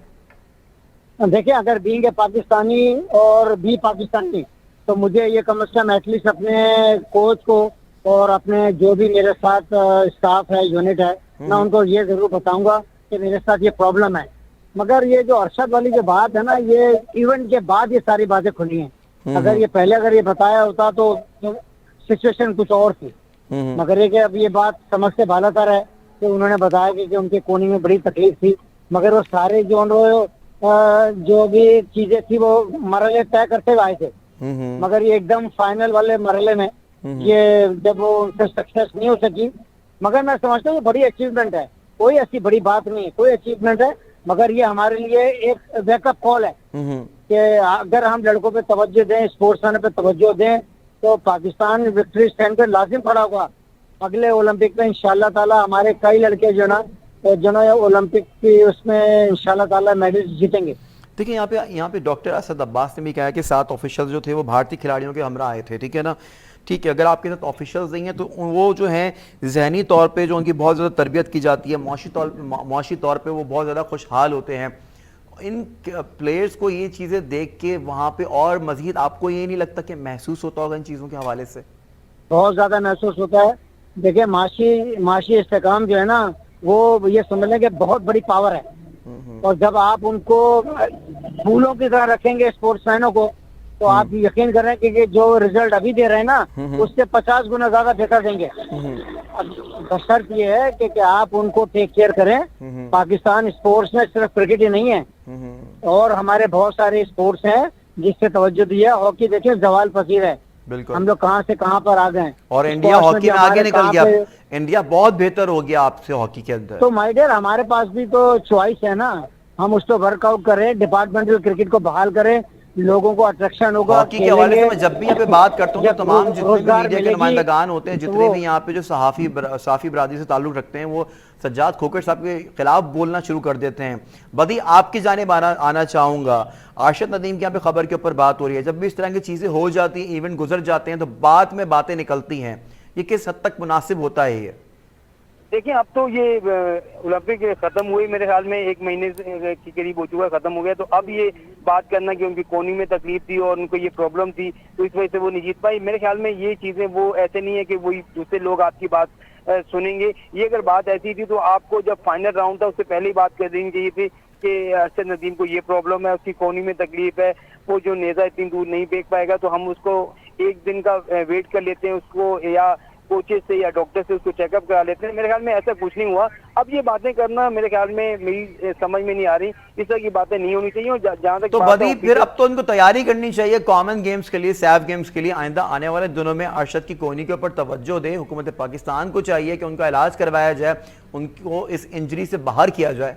देखिए, अगर बीइंग पाकिस्तानी और बी पाकिस्तानी, तो मुझे ये कम से कम एटलीस्ट अपने कोच को और अपने जो भी मेरे साथ स्टाफ है, यूनिट है, मैं उनको ये जरूर बताऊंगा कि मेरे साथ ये प्रॉब्लम है। मगर ये जो अरशद वाली जो बात है ना, ये इवेंट के बाद ये सारी बातें खुली हैं। अगर ये पहले अगर ये बताया होता तो सिचुएशन कुछ और थी। मगर ये कि अब ये बात समझ से बालातर है कि उन्होंने बताया कि उनके कोहनी में बड़ी तकलीफ थी, मगर वो सारे जो भी चीजें थी वो मरहले तय करते हुए आए थे। मगर ये एकदम फाइनल वाले मरहले में ये जब वो उनसे सक्सेस नहीं हो सकी, मगर मैं समझता हूँ बड़ी अचीवमेंट है, कोई ऐसी बड़ी बात नहीं है, कोई अचीवमेंट है, मगर ये हमारे लिए एक वेकअप कॉल है कि अगर हम लड़कों पे तवज्जो दें, स्पोर्ट्समैन पे तवज्जो दें, तो पाकिस्तान विक्ट्री स्टैंड पे लाजिम खड़ा होगा। अगले ओलंपिक में इंशाल्लाह ताला हमारे कई लड़के जो ना ओलंपिक की उसमें इंशाल्लाह ताला मेडल जीतेंगे। देखिए, यहाँ पे डॉक्टर असद अब्बास ने भी कहा कि 7 ऑफिशियल जो थे वो भारतीय खिलाड़ियों के हमरा आए थे, ठीक है ना। ठीक है, अगर आपके साथ ऑफिशियल्स नहीं हैं तो वो जो हैं जहनी तौर पे जो उनकी बहुत ज़्यादा तरबियत की जाती है, मुआशी तौर पे वो बहुत ज़्यादा खुशहाल होते हैं। इन प्लेयर्स को ये चीज़ें देख के वहाँ पे और मज़ीद आपको ये नहीं लगता कि महसूस होता होगा इन चीज़ों के हवाले से? बहुत ज्यादा महसूस होता है। देखिए माशी इस्तेकाम जो है ना, वो ये समझ लें कि बहुत बड़ी पावर है। और जब आप उनको फूलों की तरह रखेंगे स्पोर्ट्समैनों को, तो आप यकीन कर रहे हैं कि जो रिजल्ट अभी दे रहे हैं ना, उससे 50 गुना ज्यादा बेहतर देंगे। अब शर्त ये है कि आप उनको टेक केयर करें। पाकिस्तान स्पोर्ट्स में सिर्फ क्रिकेट ही नहीं है, और हमारे बहुत सारे स्पोर्ट्स हैं जिससे तवज्जो दी है। हॉकी देखिए जवाल पसीर है, बिल्कुल। हम लोग कहाँ से कहाँ पर आ गए, और इंडिया हॉकी में आगे निकल गया। इंडिया बहुत बेहतर हो गया आपसे हॉकी के अंदर। तो माय डियर, हमारे पास भी तो चॉइस है ना, हम उस पर वर्कआउट करें, डिपार्टमेंटल क्रिकेट को बहाल करें, लोगों को अट्रैक्शन होगा। हॉकी के हवाले से मैं जब भी यहाँ पे बात करता हूँ तो तमाम जितने भी रोजगार मीडिया के मिलेगी, नुमाइंदगान होते हैं, जितने तो भी यहाँ पे जो सहाफ़ी बरादरी से ताल्लुक़ रखते हैं, वो सज्जाद खोकर साहब के खिलाफ बोलना शुरू कर देते हैं। बदी आपकी जानिब आना चाहूँगा। अरशद नदीम की यहाँ पे खबर के ऊपर बात हो रही है, जब भी इस तरह की चीज़ें हो जाती हैं, इवेंट गुजर जाते हैं, तो बाद में बातें निकलती हैं, ये किस हद तक मुनासिब होता है ये? देखिए, अब तो ये ओलंपिक खत्म हुए, मेरे ख्याल में 1 महीने के करीब हो चुका है, खत्म हो गया। तो अब ये बात करना कि उनकी कोहनी में तकलीफ थी और उनको ये प्रॉब्लम थी तो इस वजह से वो नहीं जीत पाई, मेरे ख्याल में ये चीजें वो ऐसे नहीं है कि वही दूसरे लोग आपकी बात सुनेंगे। ये अगर बात ऐसी थी तो आपको जब फाइनल राउंड था उससे पहले ही बात कर देनी चाहिए थी कि अरशद नदीम को ये प्रॉब्लम है, उसकी कोहनी में तकलीफ है, वो जो नेजा इतनी दूर नहीं फेंक पाएगा, तो हम उसको 1 दिन का वेट कर लेते हैं, उसको या कोचेस से या डॉक्टर से उसको चेकअप करा लेते हैं। मेरे ख्याल में ऐसा कुछ नहीं हुआ। अब ये बातें करना मेरे ख्याल में मेरी समझ में नहीं आ रही, इस तरह की बातें नहीं होनी चाहिए। और जहाँ तक तो बदी फिर अब तो उनको तैयारी करनी चाहिए कॉमन गेम्स के लिए, सैफ गेम्स के लिए। आइंदा आने वाले दिनों में अरशद की कोहनी के ऊपर तवज्जो दे। हुकूमत पाकिस्तान को चाहिए कि उनका इलाज करवाया जाए, उनको इस इंजरी से बाहर किया जाए।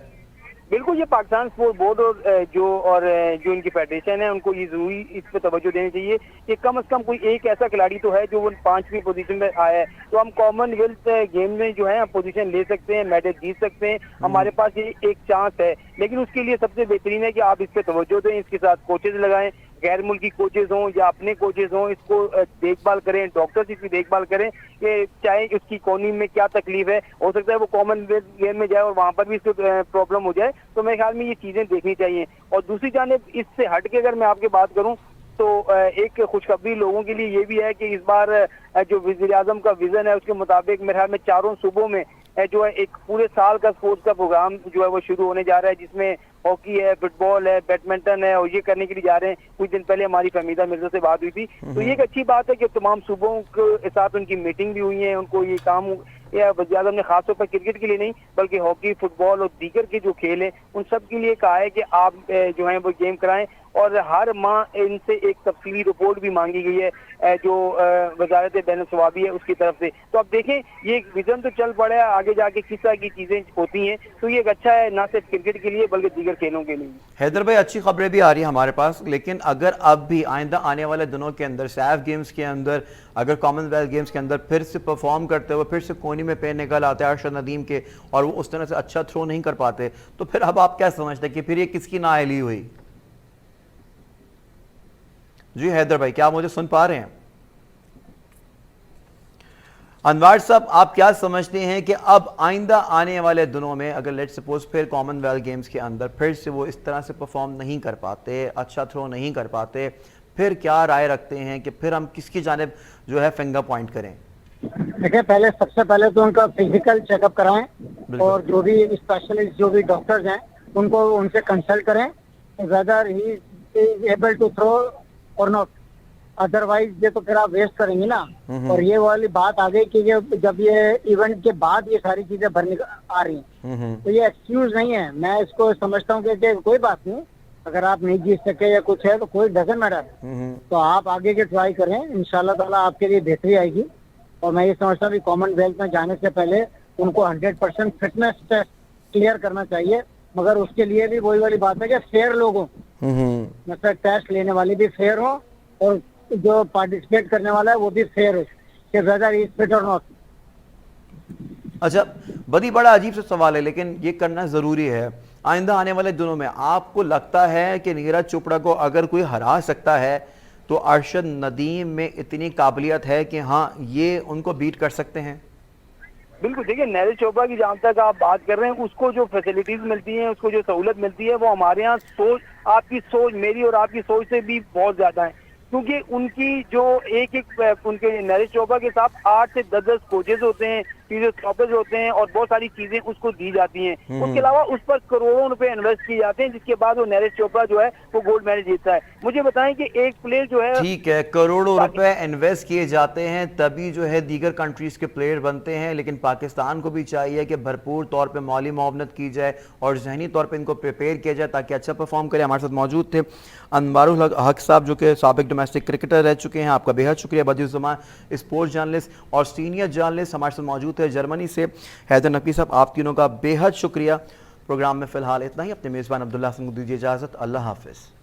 बिल्कुल, ये पाकिस्तान स्पोर्ट बोर्ड और जो इनकी फेडरेशन है, उनको ये जरूरी इस पे तवज्जो देनी चाहिए कि कम से कम कोई एक ऐसा खिलाड़ी तो है जो वो 5वीं पोजीशन में आया है, तो हम कॉमनवेल्थ गेम में जो है पोजीशन ले सकते हैं, मेडल जीत सकते हैं, हमारे पास ये एक चांस है। लेकिन उसके लिए सबसे बेहतरीन है कि आप इस पे तवज्जो दें, इसके साथ कोचेज लगाएं, गैर मुल्की कोचेज हों या अपने कोचेज हों, इसको देखभाल करें, डॉक्टर्स इसकी देखभाल करें कि चाहे उसकी कोहनी में क्या तकलीफ है, हो सकता है वो कॉमनवेल्थ गेम में जाए और वहां पर भी इसको प्रॉब्लम हो जाए। तो मेरे ख्याल में ये चीजें देखनी चाहिए। और दूसरी जानिब इससे हट के अगर मैं आपकी बात करूं तो एक खुशखबरी लोगों के लिए ये भी है कि इस बार जो वज़ीर आज़म का विजन है उसके मुताबिक मेरे ख्याल में चारों सूबों में जो है एक पूरे साल का स्पोर्ट्स का प्रोग्राम जो है वो शुरू होने जा रहा है, जिसमें हॉकी है, फुटबॉल है, बैडमिंटन है, और ये करने के लिए जा रहे हैं। कुछ दिन पहले हमारी फहमीदा मिर्जा से बात हुई थी, तो ये एक अच्छी बात है कि तमाम सूबों के साथ उनकी मीटिंग भी हुई है। उनको ये काम या वज़ीर आज़म ने खासतौर पर क्रिकेट के लिए नहीं बल्कि हॉकी, फुटबॉल और दीगर के जो खेल हैं उन सब के लिए कहा है कि आप जो है वो गेम कराएं, और हर माह इनसे एक तफसीली रिपोर्ट भी मांगी गई है जो वजारत बैन सवाबी है उसकी तरफ से। तो अब देखें, ये एक विजन तो चल पड़ा है, आगे जाके किस तरह की चीजें होती हैं, तो ये एक अच्छा है ना सिर्फ क्रिकेट के लिए बल्कि दीगर खेलों के लिए। हैदर भाई, अच्छी खबरें भी आ रही है हमारे पास, लेकिन अगर अब भी आइंदा आने वाले दिनों के अंदर सैफ गेम्स के अंदर, अगर कॉमनवेल्थ गेम्स के अंदर फिर से परफॉर्म करते हुए फिर से कोहनी में पेन निकल आते हैं अरशद नदीम के, और वो उस तरह से अच्छा थ्रो नहीं कर पाते, तो फिर अब आप क्या समझते हैं कि फिर ये किसकी नाअहली हुई? जी हैदर भाई, क्या आप मुझे सुन पा रहे हैं? अनवार साहब, आप क्या समझते हैं कि अब आइंदा आने वाले दिनों में अगर लेट्स सपोज फिर कॉमनवेल्थ गेम्स के अंदर फिर से वो इस तरह से परफॉर्म नहीं कर पाते, अच्छा थ्रो नहीं कर पाते, फिर क्या राय रखते हैं कि फिर हम किसकी जानिब जो है फिंगर पॉइंट करें? देखिए, सबसे पहले तो उनका फिजिकल चेकअप कराएं, और जो भी स्पेशलिस्ट जो भी डॉक्टर्स हैं उनको उनसे कंसल्ट करें whether he is able to throw or not. Otherwise ये तो फिर आप वेस्ट करेंगे ना। और ये वाली बात आ गई कि जब ये इवेंट के बाद ये सारी चीजें भरने आ रही हैं, तो ये एक्सक्यूज नहीं है। मैं इसको समझता हूँ कि कोई बात नहीं, अगर आप नहीं जीत सके या कुछ है तो कोई डजंट मैटर, तो आप आगे के ट्राई करें, इंशाल्लाह ताला आपके लिए बेहतरी आएगी। और मैं ये समझता हूँ कि कॉमनवेल्थ में जाने से पहले उनको 100% फिटनेस टेस्ट क्लियर करना चाहिए, मगर उसके लिए भी वही वाली बात है कि फेयर लोग हों, मतलब टेस्ट लेने वाले भी फेयर हो और जो पार्टिसिपेट करने वाला है वो भी फेयर हो कि वेदर इज फिट और नॉट। अच्छा बड़ी बड़ा अजीब सा सवाल है, लेकिन ये करना जरूरी है। आइंदा आने वाले दिनों में आपको लगता है कि नीरज चोपड़ा को अगर कोई हरा सकता है तो अरशद नदीम में इतनी काबिलियत है कि हाँ ये उनको बीट कर सकते हैं? बिल्कुल, देखिए नीरज चोपड़ा की जहाँ तक आप बात कर रहे हैं, उसको जो फैसिलिटीज मिलती हैं, उसको जो सहूलत मिलती है, वो हमारे यहाँ सोच, आपकी सोच, मेरी और आपकी सोच से भी बहुत ज्यादा है। क्योंकि उनकी जो एक उनके नीरज चोपड़ा के साथ 8 से 10 कोचेज होते हैं, फिजियोथेरेपिस्ट होते हैं और बहुत सारी चीजें उसको दी जाती हैं। उसके अलावा उस पर करोड़ों रुपए इन्वेस्ट किए जाते हैं, जिसके बाद वो नीरज चोपड़ा जो है वो गोल्ड मेडल जीतता है। मुझे बताएं कि एक प्लेयर जो है, ठीक है, करोड़ों रुपए इन्वेस्ट किए जाते हैं तभी जो है दीगर कंट्रीज के प्लेयर बनते हैं, लेकिन पाकिस्तान को भी चाहिए कि भरपूर तौर पे माली मुआवनत की जाए और जहनी तौर पे इनको प्रिपेयर किया जाए ताकि अच्छा परफॉर्म करें। हमारे साथ मौजूद थे अनवारुल हक साहब, जो कि साबिक डोमेस्टिक क्रिकेटर रह चुके हैं। आपका बेहद शुक्रिया। बदियुज़्ज़मान स्पोर्ट्स जर्नलिस्ट और सीनियर जर्नलिस्ट हमारे साथ मौजूद थे जर्मनी से। हैदर नकवी साहब, आप तीनों का बेहद शुक्रिया। प्रोग्राम में फिलहाल इतना ही। अपने मेज़बान अब्दुल्ला हसन को दीजिए इजाज़त। अल्लाह हाफिज़।